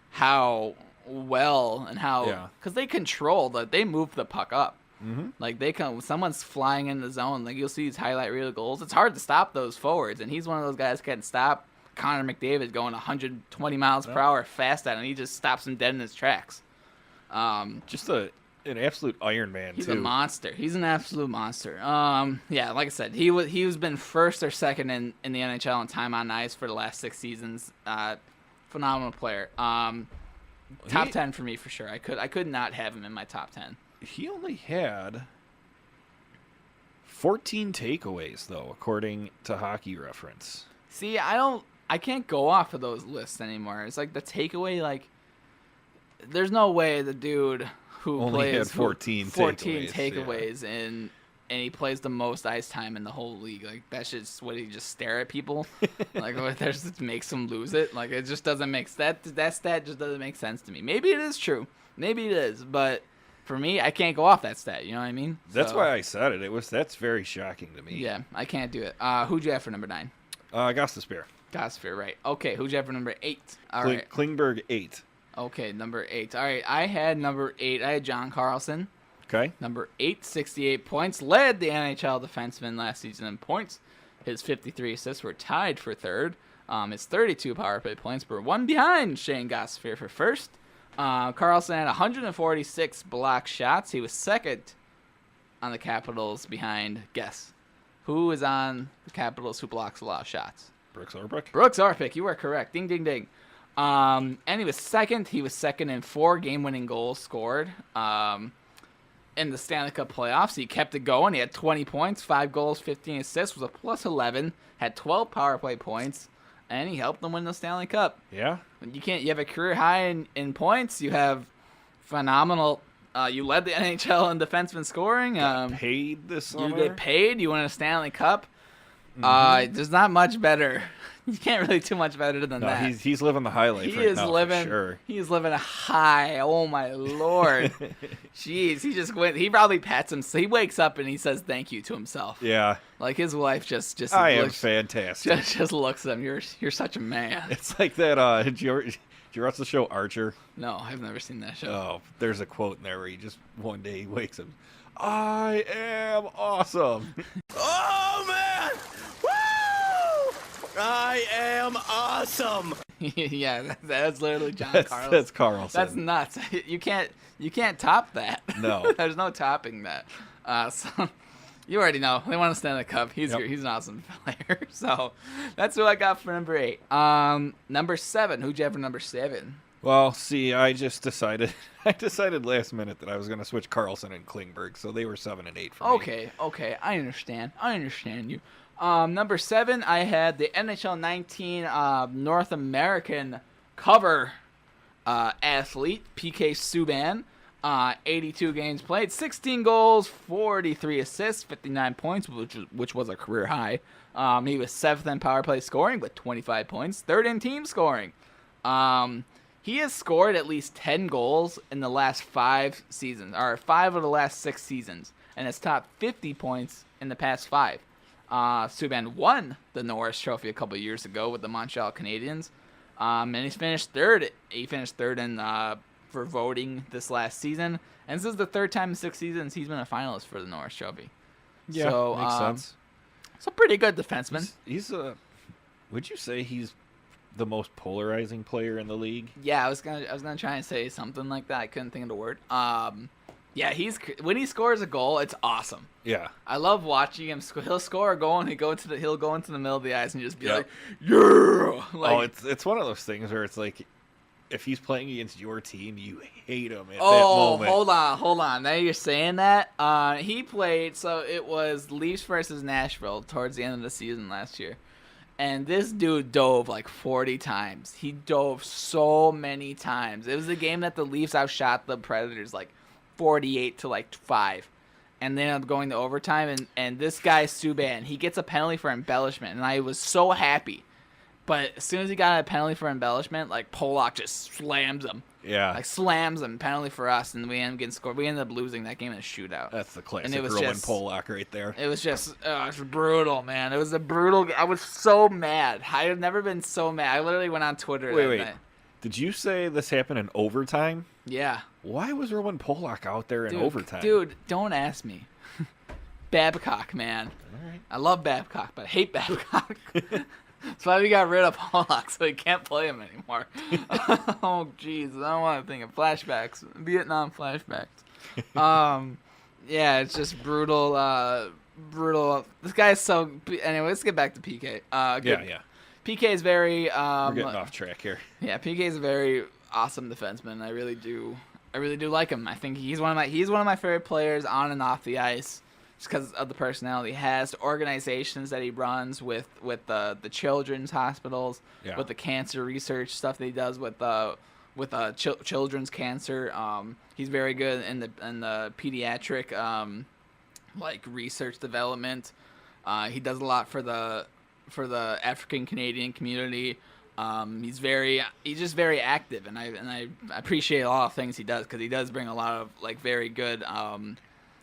how well and how, because they control they move the puck up. Mm-hmm. Like, someone's flying in the zone. Like, you'll see these highlight reel goals. It's hard to stop those forwards, and he's one of those guys who can stop Connor McDavid going 120 miles per hour fast at him. He just stops him dead in his tracks. Just an absolute Iron Man. He's a monster. He's an absolute monster. Yeah, like I said, he's been first or second in the NHL in time on ice for the last 6 seasons. Phenomenal player. Top 10 for me for sure. I could not have him in my top 10. He only had 14 takeaways, though, according to Hockey Reference. See, I can't go off of those lists anymore. It's like the takeaway, like, there's no way the dude who only plays had 14 takeaways and he plays the most ice time in the whole league. Like, that's just what he just stare at people. Like, that just makes him lose it. Like, it just doesn't make that stat just doesn't make sense to me. Maybe it is true. Maybe it is, but for me, I can't go off that stat. You know what I mean? That's why I said it. That's very shocking to me. Yeah, I can't do it. Who'd you have for number 9? Gostisbehere. Gostisbehere, right. Okay, who'd you have for number 8? All right. Klingberg, 8. Okay, number 8. All right, I had number 8. I had John Carlson. Okay. Number 8, 68 points. Led the NHL defenseman last season in points. His 53 assists were tied for third. His 32 power play points were one behind Shane Gostisbehere for first. Carlson had 146 block shots. He was second on the Capitals behind, guess, who is on the Capitals who blocks a lot of shots? Brooks Orpik. Brooks Orpik, you are correct. Ding, ding, ding. And he was second. He was second in 4 game-winning goals scored in the Stanley Cup playoffs. He kept it going. He had 20 points, 5 goals, 15 assists, was a plus 11, had 12 power play points, and he helped them win the Stanley Cup. Yeah. You have a career high in points. You have phenomenal. You led the NHL in defenseman scoring. Paid this summer. You get paid. You win a Stanley Cup. There's not much better. You can't really do much better than that. He's living the high life right now, for sure. He is living a high. Oh my Lord. Jeez, he probably pats himself. He wakes up and he says thank you to himself. Yeah. Like, his wife just I am fantastic. Just looks at him. You're such a man. It's like that. Did you watch the show Archer? No, I've never seen that show. Oh, there's a quote in there where he just one day he wakes up, I am awesome. Oh man! Woo! I am awesome. Yeah, that's literally John Carlson. That's Carlson. That's nuts. You can't top that. No. There's no topping that. You already know. They want to stand the cup. He's an awesome player. So that's who I got for number 8. Number 7. Who'd you have for number 7? Well, see, I decided last minute that I was going to switch Carlson and Klingberg, so they were 7 and 8 for me. Okay. I understand you. Number 7, I had the NHL 19 North American cover athlete, PK Subban. 82 games played, 16 goals, 43 assists, 59 points, which was a career high. He was 7th in power play scoring with 25 points, 3rd in team scoring. He has scored at least 10 goals in the last 5 seasons, or 5 of the last 6 seasons, and has topped 50 points in the past 5. Subban won the Norris Trophy a couple years ago with the Montreal Canadiens, and he's finished 3rd. He finished 3rd in for voting this last season, and this is the 3rd time in 6 seasons he's been a finalist for the Norris Trophy. Yeah, so, makes sense. It's a pretty good defenseman. He's would you say he's the most polarizing player in the league? Yeah, I was gonna try and say something like that. I couldn't think of the word. Yeah, when he scores a goal, it's awesome. Yeah, I love watching him. He'll score a goal and he'll go into the middle of the ice and just be like, yeah. Like, it's one of those things where it's like, if he's playing against your team, you hate him at that moment. Hold on. Now you're saying that. He played, so it was Leafs versus Nashville towards the end of the season last year. And this dude dove like 40 times. He dove so many times. It was a game that the Leafs outshot the Predators like 48-5. And they ended up going to overtime. And this guy, Subban, he gets a penalty for embellishment. And I was so happy. But as soon as he got a penalty for embellishment, like Polak just slams him. Yeah. Like slams him. Penalty for us, and we ended up getting scored. We ended up losing that game in a shootout. That's the classic and it was Roman just, Polak right there. It was just it was brutal, man. It was a brutal. I was so mad. I have never been so mad. I literally went on Twitter. Wait. Night. Did you say this happened in overtime? Yeah. Why was Roman Polak out there in overtime? Dude, don't ask me. Babcock, man. All right. I love Babcock, but I hate Babcock. That's why we got rid of Pollock, so we can't play him anymore. Oh, jeez. I don't want to think of flashbacks. Vietnam flashbacks. Yeah, it's just brutal. Brutal. This guy is so... Anyway, let's get back to PK. Yeah. PK is very... We're getting off track here. Yeah, PK is a very awesome defenseman. I really do like him. I think he's one of my favorite players on and off the ice. Just because of the personality he has, the organizations that he runs with the children's hospitals, with the cancer research stuff that he does with children's cancer. He's very good in the pediatric like research development. He does a lot for the African Canadian community. He's just very active, and I appreciate a lot of things he does, because he does bring a lot of like very good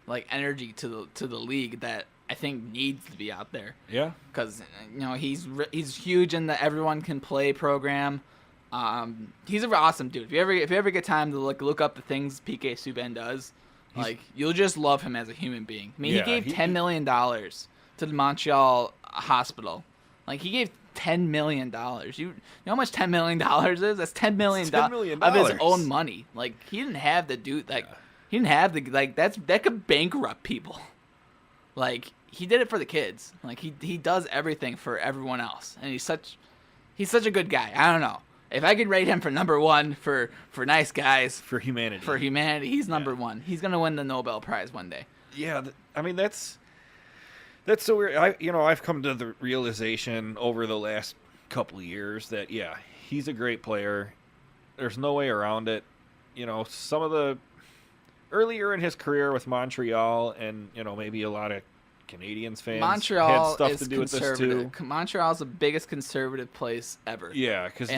like energy to the league that I think needs to be out there. Yeah. Because he's huge in the everyone can play program. He's an awesome dude. If you ever get time to look up the things PK Subban does, like you'll just love him as a human being. I mean, he gave $10 million to the Montreal hospital. Like he gave $10 million. You know how much $10 million is? That's $10 million of his own money. Like he didn't have the dude like. He didn't have that could bankrupt people. Like he did it for the kids. Like he does everything for everyone else, and he's such a good guy. I don't know if I could rate him for number 1 for nice guys for humanity. For humanity, he's number 1. He's gonna win the Nobel Prize one day. Yeah, I mean that's so weird. I've come to the realization over the last couple of years that he's a great player. There's no way around it. Some of the earlier in his career with Montreal, and maybe a lot of Canadiens fans had stuff to do with this too. Montreal's the biggest conservative place ever. Yeah, because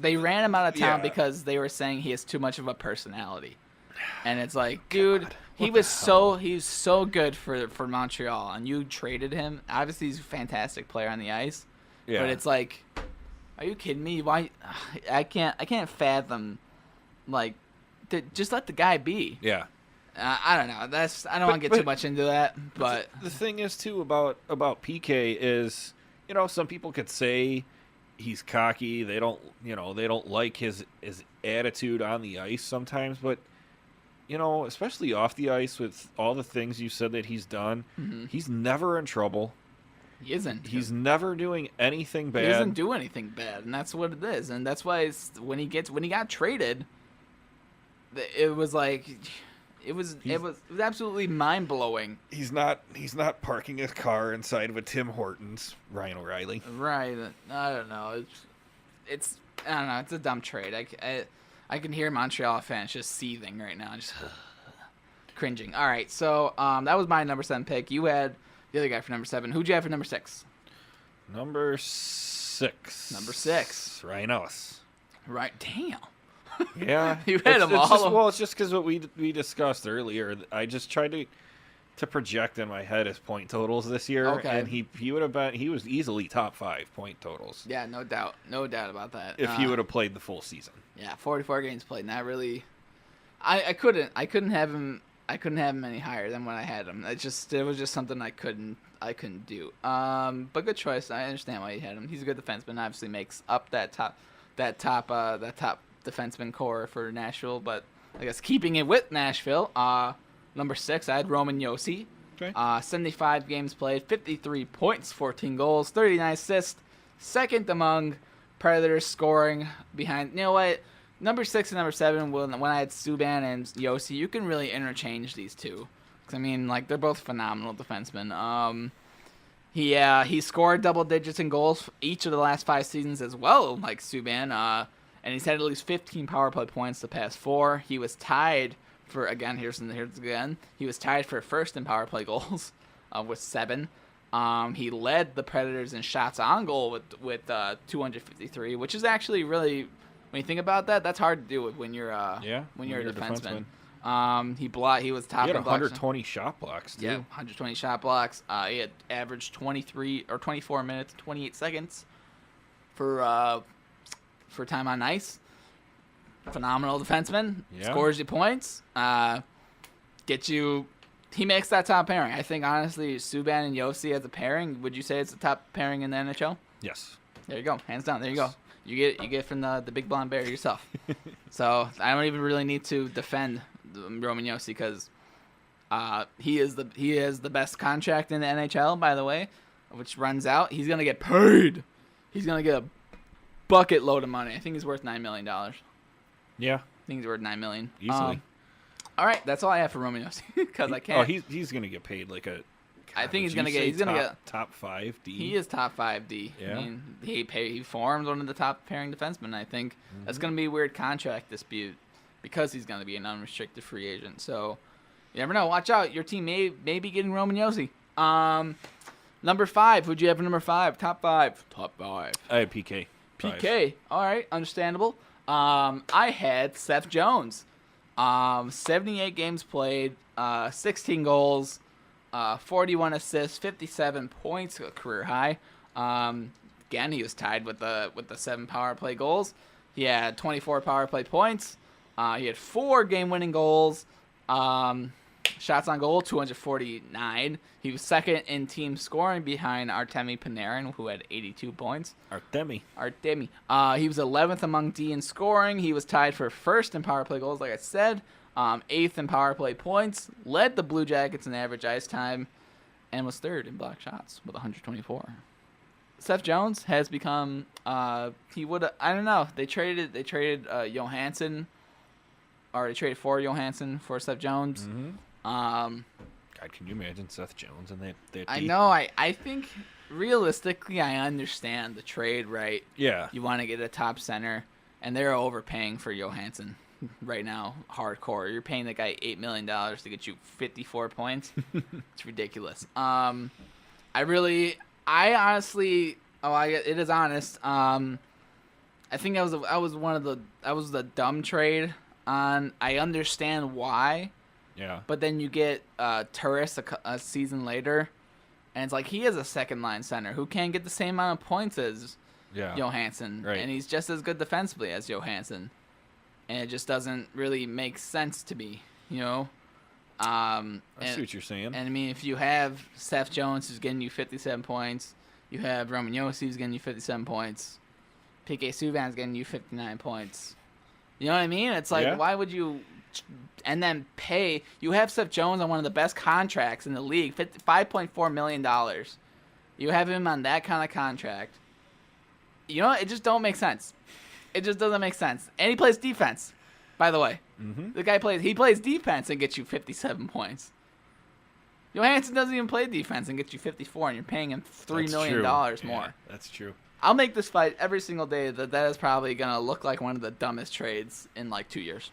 they ran him out of town because they were saying he has too much of a personality, and it's like, dude, he's so good for Montreal, and you traded him. Obviously, he's a fantastic player on the ice, but it's like, are you kidding me? Why? I can't fathom, like, just let the guy be. Yeah. I don't know. I don't want to get too much into that, but the thing is too about PK is, some people could say he's cocky. They don't like his attitude on the ice sometimes, but especially off the ice with all the things you said that he's done, he's never in trouble. He isn't. He's never doing anything bad. He doesn't do anything bad, and that's what it is. And that's why when he got traded, it was like it was absolutely mind blowing. He's not parking his car inside of a Tim Hortons, Ryan O'Reilly. Right. I don't know. It's I don't know. It's a dumb trade. I can hear Montreal fans just seething right now, just cringing. All right, so that was my number 7 pick. You had the other guy for number 7. Who'd you have for number 6? Number 6. Number 6. Ryan Ellis. Right. Damn. Yeah. You had them all. It's just because what we discussed earlier. I just tried to project in my head his point totals this year, Okay. and he was easily top 5 point totals. Yeah, no doubt about that. If he would have played the full season. Yeah, 44 games played. Not really. I couldn't have him. I couldn't have him any higher than when I had him. It was just something I couldn't do. But good choice. I understand why you had him. He's a good defenseman. Obviously makes up that top defenseman core for Nashville. But I guess keeping it with Nashville, number 6, I had Roman Josi. Okay. 75 games played, 53 points, 14 goals, 39 assists. Second among Predators scoring behind. You know what? Number 6 and number 7, when I had Subban and Josi, you can really interchange these two. 'Cause, I mean, like, they're both phenomenal defensemen. He scored double digits in goals each of the last 5 seasons as well, like Subban. And he's had at least 15 power play points the past 4. He was tied for, again, he was tied for first in power play goals with 7. He led the Predators in shots on goal with 253, which is actually really, when you think about that, that's hard to do when you're a defenseman. He was top. He had in blocks. 120 shot blocks too. Yeah, 120 shot blocks. He had averaged 23 or 24 minutes, 28 seconds for time on ice. Phenomenal defenseman. Yeah. Scores you points. He makes that top pairing. I think, honestly, Subban and Josi as a pairing, would you say it's the top pairing in the NHL? Yes. There you go. Hands down. There you go. You get from the big blonde bear yourself. So I don't even really need to defend Roman Josi because he is the best contract in the NHL, by the way, which runs out. He's going to get paid. He's going to get a bucket load of money. I think he's worth $9 million. Yeah. I think he's worth $9 million. Easily. All right, that's all I have for Roman Josi because I can't. Oh, he's gonna get paid like a. I think he's gonna get top 5 D. He is top 5 D. Yeah. I mean, he formed one of the top pairing defensemen. I think that's gonna be a weird contract dispute because he's gonna be an unrestricted free agent. So you never know. Watch out. Your team may be getting Roman Josi. Number 5. Who'd you have for number 5? Top 5. I had PK. PK. All right, understandable. I had Seth Jones. 78 games played, 16 goals, 41 assists, 57 points, a career high. Again, he was tied with the 7 power play goals. He had 24 power play points. He had 4 game-winning goals. Shots on goal, 249. He was second in team scoring behind Artemi Panarin, who had 82 points. Artemi. He was 11th among D in scoring. He was tied for first in power play goals, like I said. 8th in power play points. Led the Blue Jackets in average ice time. And was 3rd in block shots with 124. Seth Jones has become, I don't know. They traded Johansson. Or they traded for Johansson for Seth Jones. Mm-hmm. God, can you imagine Seth Jones and that? I know. I think realistically, I understand the trade, right? Yeah. You want to get a top center, and they're overpaying for Johansson right now, hardcore. You're paying the guy $8 million to get you 54 points. It's ridiculous. It is honest. I think I was the dumb trade on. I understand why. Yeah. But then you get Turris a season later, and it's like he is a second-line center who can't get the same amount of points as Johansson. Right. And he's just as good defensively as Johansson. And it just doesn't really make sense to me, you know? I see what you're saying. And, I mean, if you have Seth Jones who's getting you 57 points, you have Roman Josi who's getting you 57 points, PK Subban's getting you 59 points. You know what I mean? It's like, why would you and then pay. You have Seth Jones on one of the best contracts in the league, $5.4 million. You have him on that kind of contract. You know, it just don't make sense. It just doesn't make sense. And he plays defense, by the way. Mm-hmm. The guy plays defense and gets you 57 points. Johansson doesn't even play defense and gets you 54, and you're paying him $3 million more. Yeah, that's true. I'll make this fight every single day that is probably going to look like one of the dumbest trades in like 2 years.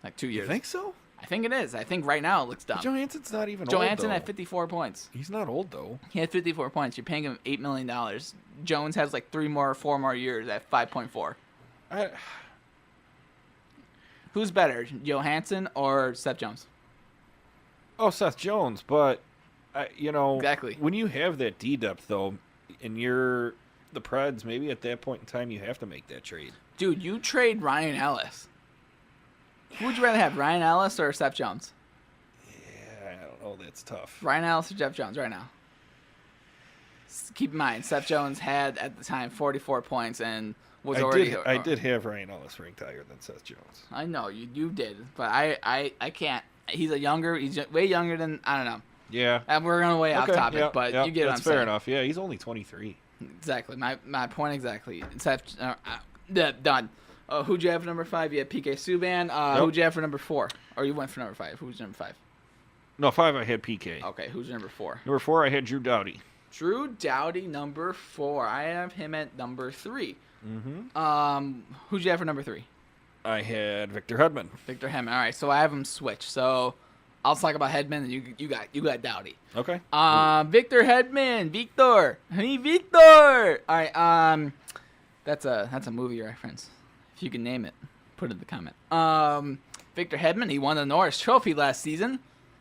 Like 2 years. You think so? I think it is. I think right now it looks dumb. Johansson's not even Johansson old, had 54 points. He's not old, though. He had 54 points. You're paying him $8 million. Jones has like 4 more years at 5.4. Who's better, Johansson or Seth Jones? Oh, Seth Jones, but, Exactly. When you have that D depth, though, and you're the Preds, maybe at that point in time you have to make that trade. Dude, you trade Ryan Ellis. Who would you rather have, Ryan Ellis or Seth Jones? Yeah, I don't know. That's tough. Ryan Ellis or Jeff Jones right now? Keep in mind, Seth Jones had at the time 44 points and was already. I did have Ryan Ellis ranked higher than Seth Jones. I know you did, but I can't. He's way younger than, I don't know. Yeah. And we're going way off topic, yep, but yep, you get what I'm saying. That's fair enough. Yeah, he's only 23. Exactly. My point exactly. Done. Who'd you have for number 5? You had PK Subban. Yep. Who'd you have for number 4? Or you went for number 5. Who's number 5? No, 5 I had PK. Okay, who's number 4? Number 4 I had Drew Doughty. Drew Doughty, number 4. I have him at number 3. Mm-hmm. Who'd you have for number 3? I had Victor Hedman. Victor Hedman. All right, so I have him switched. So I'll talk about Hedman, and you got Doughty. Okay. Victor Hedman. Victor. Hey, Victor. All right. That's a movie reference. If you can name it, put it in the comment. Victor Hedman. He won the Norris Trophy last season.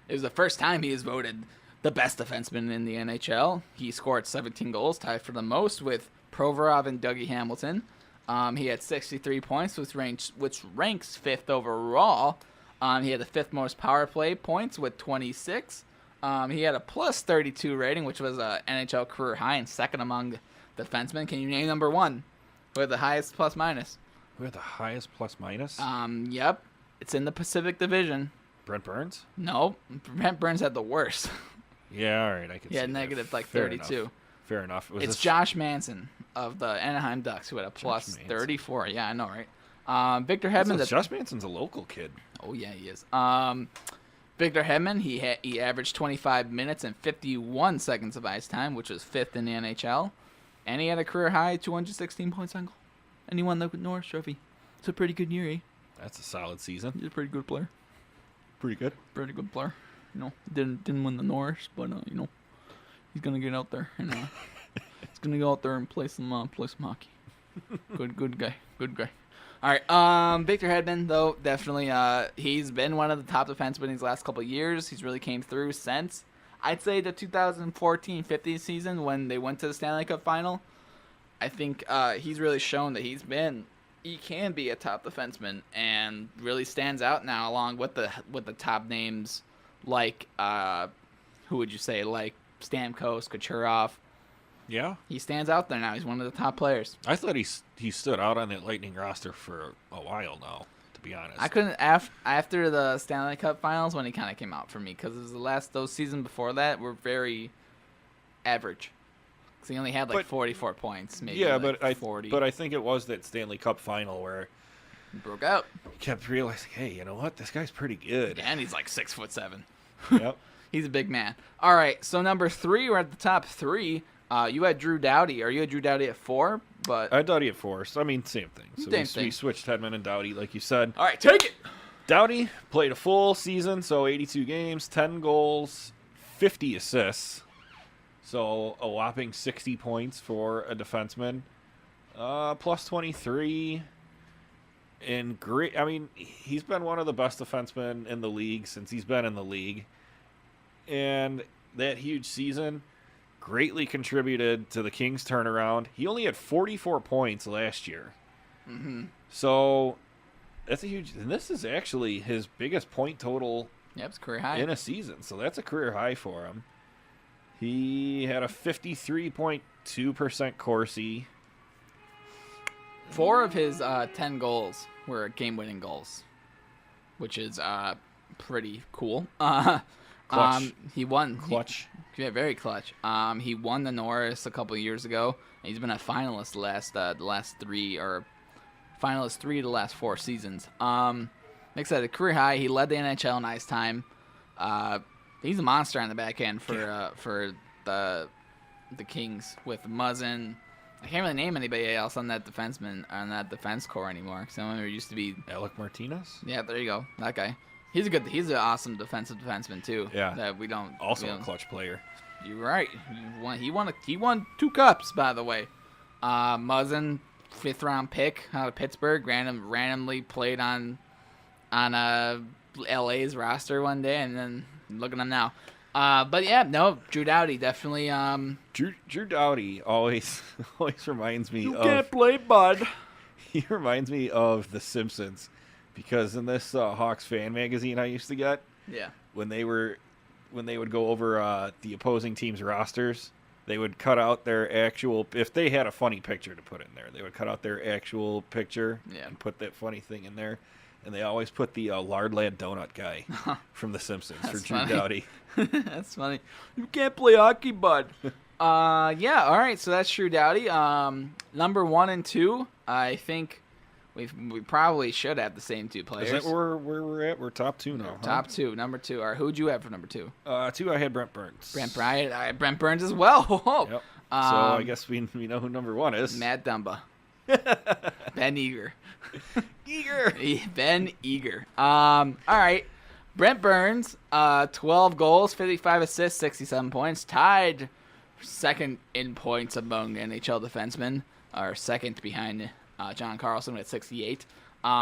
It was the first time he was voted the best defenseman in the NHL. He scored 17 goals, tied for the most with Provorov and Dougie Hamilton. He had 63 points, which ranks 5th overall. He had the 5th most power play points with 26. He had a plus 32 rating, which was a NHL career high and second among defensemen. Can you name number 1 with the highest plus minus? Who had the highest plus minus? Yep. It's in the Pacific Division. Brent Burns? No, Brent Burns had the worst. Yeah, all right, I can see that. Negative like Fair 32. Enough. Fair enough. It's Josh Manson of the Anaheim Ducks who had a plus 34. Yeah, I know, right? Victor Hedman. Josh Manson's a local kid. Oh yeah, he is. Victor Hedman. He averaged 25 minutes and 51 seconds of ice time, which was 5th in the NHL, and he had a career high 216 points on goal, and he won the Norris Trophy. It's a pretty good year, eh? That's a solid season. He's a pretty good player. Pretty good. Pretty good player. Didn't win the Norris, but he's gonna get out there and he's gonna go out there and play some hockey. Good guy. All right, Victor Hedman though definitely he's been one of the top defensemen these last couple of years. He's really came through since I'd say the 2014-15 season when they went to the Stanley Cup final. I think he's really shown that he can be a top defenseman and really stands out now along with the top names like who would you say, like Stamkos, Kucherov. Yeah. He stands out there now. He's one of the top players. I thought he stood out on that Lightning roster for a while now, to be honest. I couldn't after the Stanley Cup Finals when he kind of came out for me because those seasons before that were very average. Because he only had like 44 points, maybe. Yeah, like 40. But I think it was that Stanley Cup final where he broke out. He kept realizing, hey, you know what? This guy's pretty good. Yeah, and he's like 6'7". Yep. He's a big man. All right, so number 3, we're at the top 3. You had Drew Doughty. Or you had Drew Doughty at 4? But I had Doughty at 4. So, I mean, same thing. So same thing. We switched Hedman and Doughty, like you said. All right, take it. Doughty played a full season, so 82 games, 10 goals, 50 assists. So a whopping 60 points for a defenseman. Plus 23. And great. I mean, he's been one of the best defensemen in the league since he's been in the league. And that huge season greatly contributed to the Kings' turnaround. He only had 44 points last year. Mm-hmm. So that's a huge... And this is actually his biggest point total it's career high. in a season. So that's a career high for him. He had a 53.2% Corsi. 4 of his 10 goals were game-winning goals. which is pretty cool. Clutch. He won. Clutch. Yeah, very clutch. He won the Norris a couple of years ago. And he's been a finalist the last 3 or finalist 3 of the last 4 seasons. Like I said, a career high. He led the NHL in ice time. He's a monster on the back end for the Kings with Muzzin. I can't really name anybody else on that defense core anymore. Because there used to be Alec Martinez. Yeah, there you go. That guy. He's an awesome defensive defenseman too. Yeah. That we don't. Also a clutch player. You're right. He won 2 cups, by the way. Muzzin, 5th round pick out of Pittsburgh, randomly played on LA's roster one day, and then look at him now. But yeah, no, Drew Doughty definitely. Drew Doughty always reminds me You of. can't play, bud. He reminds me of The Simpsons, because in this Hawks fan magazine I used to get, Yeah. when they would go over the opposing team's rosters, they would cut out their actual, if they had a funny picture to put in there, they would cut out their actual picture and put that funny thing in there. And they always put the Lard Lad Donut guy from The Simpsons for Drew Doughty. That's funny. You can't play hockey, bud. Yeah, all right, so that's Drew Doughty. Number 1 and 2, I think we probably should have the same 2 players. Is that where we're at? We're top 2 now. Top 2, number 2. All right, who'd you have for number 2? 2, I had Brent Burns. Brent Bryant. I had Brent Burns as well. Yep. So I guess we know who number 1 is. Matt Dumba. Ben Eager. Ben Eager. All right. Brent Burns, 12 goals, 55 assists, 67 points. Tied second in points among NHL defensemen, or second behind John Carlson with 68.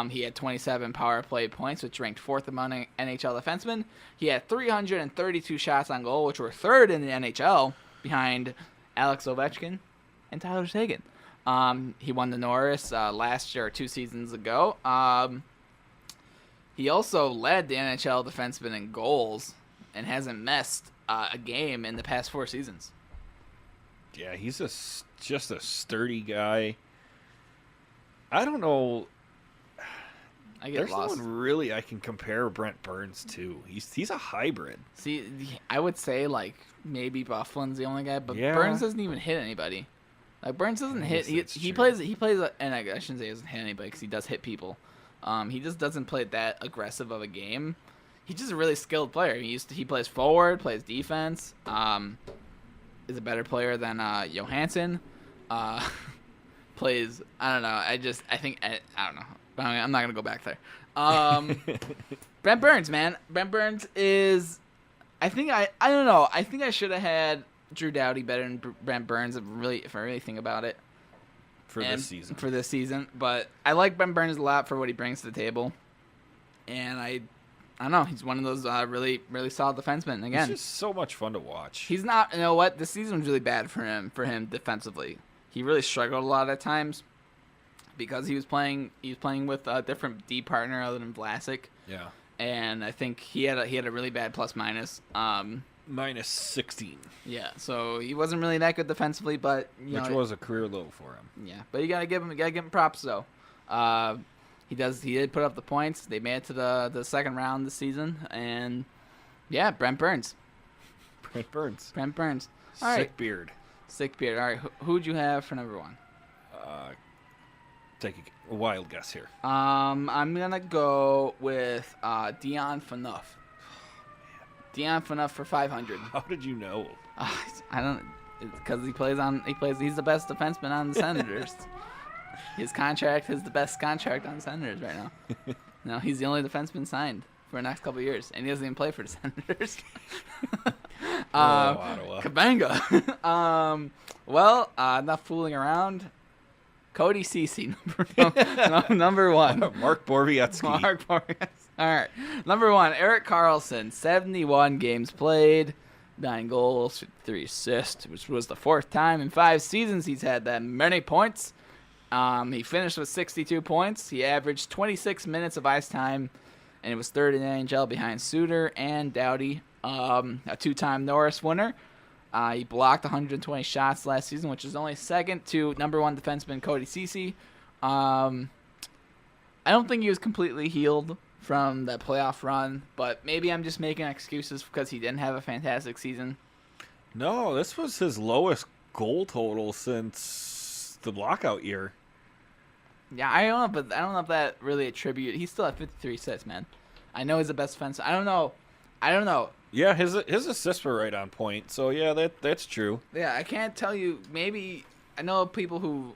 He had 27 power play points, which ranked 4th among NHL defensemen. He had 332 shots on goal, which were 3rd in the NHL, behind Alex Ovechkin and Tyler Seguin. He won the Norris last year or 2 seasons ago. He also led the NHL defenseman in goals and hasn't missed a game in the past 4 seasons. Yeah, he's just a sturdy guy. I don't know. There's lost. no one really I can compare Brent Burns to. He's a hybrid. See, I would say like maybe Bufflin's the only guy, but Yeah. Burns doesn't even hit anybody. Like Burns doesn't hit. Yes, He that's plays. And I shouldn't say he doesn't hit anybody because he does hit people. He just doesn't play that aggressive of a game. He's just a really skilled player. He plays forward, plays defense. Is a better player than Johansson. Plays. I don't know. I don't know. I'm not gonna go back there. Brent Burns, man. Brent Burns is. I don't know. I think I should have had Drew Doughty better than Brent Burns. If I really think about it. For this season. But I like Brent Burns a lot for what he brings to the table, and I don't know. He's one of those really, really solid defensemen. Again, He's just so much fun to watch. he's not. You know what? This season was really bad for him defensively. He really struggled a lot at times because he was playing with a different D partner other than Vlasic. Yeah. And I think he had a really bad plus minus. Minus 16. Yeah, so he wasn't really that good defensively, but Which was a career low for him. Yeah, but you gotta give him props though. He did put up the points. They made it to the second round this season, and yeah, Brent Burns. Brent Burns. All right. Sick beard. All right, who'd you have for number 1? Take a wild guess here. I'm gonna go with Dion Phaneuf. Dion Phaneuf for 500. How did you know? I don't, because he's the best defenseman on the Senators. His contract is the best contract on the Senators right now. No, he's the only defenseman signed for the next couple of years, and he doesn't even play for the Senators. Ottawa. Kabanga. Not fooling around. Cody Ceci, number 1. Mark Borowiecki. All right. Number 1, Erik Karlsson, 71 games played, 9 goals, 3 assists, which was the 4th time in 5 seasons he's had that many points. He finished with 62 points. He averaged 26 minutes of ice time, and it was 3rd in the NHL behind Suter and Doughty, a 2-time Norris winner. He blocked 120 shots last season, which is only 2nd to number 1 defenseman Cody Ceci. I don't think he was completely healed from that playoff run, but maybe I'm just making excuses because he didn't have a fantastic season. No, this was his lowest goal total since the lockout year. Yeah, I don't know, but I don't know if that really attribute. He's still at 53 assists, man. I know he's the best defenseman. I don't know. Yeah, his assists were right on point. So yeah, that's true. Yeah, I can't tell you. Maybe I know people who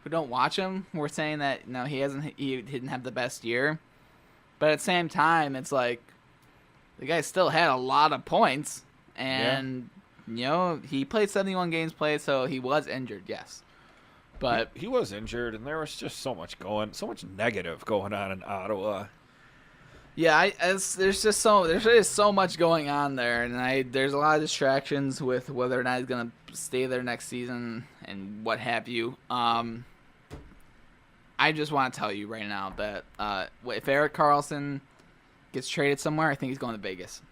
don't watch him were saying that he didn't have the best year, but at the same time, it's like the guy still had a lot of points, and he played 71 games played, so he was injured, yes. But he was injured, and there was just so much negative going on in Ottawa. Yeah, there's just so much going on there, and there's a lot of distractions with whether or not he's gonna stay there next season and what have you. I just want to tell you right now that if Erik Karlsson gets traded somewhere, I think he's going to Vegas.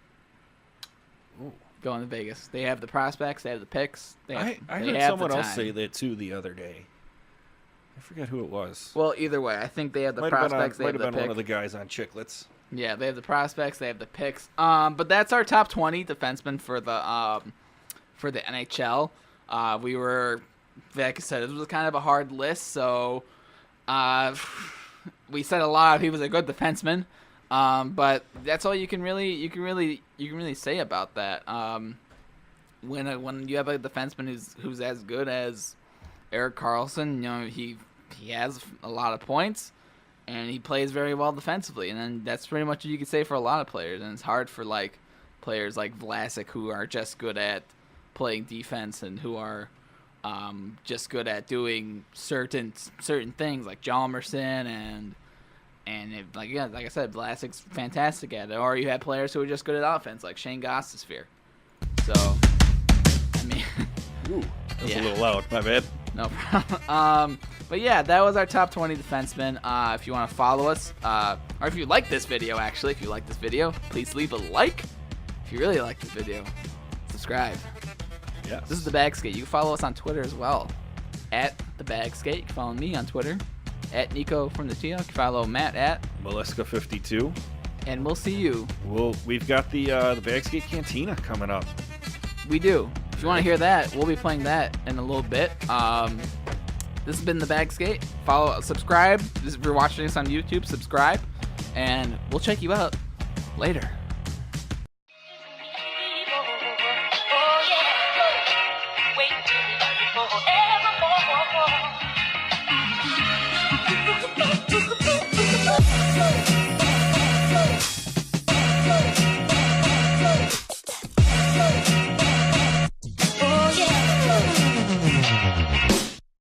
Ooh. Going to Vegas. They have the prospects. They have the picks. I heard someone else say that too the other day. I forget who it was. Well, either way, I think they have the prospects. They have the picks. Might have been one of the guys on Chicklets. Yeah, they have the prospects. They have the picks. But that's our top 20 defensemen for the NHL. Like I said, it was kind of a hard list, so. We said a lot of he was a good defenseman, but that's all you can really say about that. When you have a defenseman who's as good as Erik Karlsson, he has a lot of points and he plays very well defensively, and then that's pretty much what you can say for a lot of players. And it's hard for players like Vlasic who are just good at playing defense and who are just good at doing certain things like Hjalmarsson like I said, Vlasic's fantastic at it. Or you have players who are just good at offense like Shane Gostisbehere. So, I mean, ooh, that's a little loud. My bad. No problem. But yeah, that was our top 20 defensemen. If you want to follow us, or if you like this video, please leave a like. If you really like this video, subscribe. Yes. This is The Bag Skate. You can follow us on Twitter as well, at The Bag Skate. You can follow me on Twitter, at Niko from the Tio. You can follow Matt at Meliska52. And we'll see you. We've got the Bag Skate Cantina coming up. We do. If you want to hear that, we'll be playing that in a little bit. This has been The Bag Skate. Subscribe. If you're watching this on YouTube, subscribe. And we'll check you out later.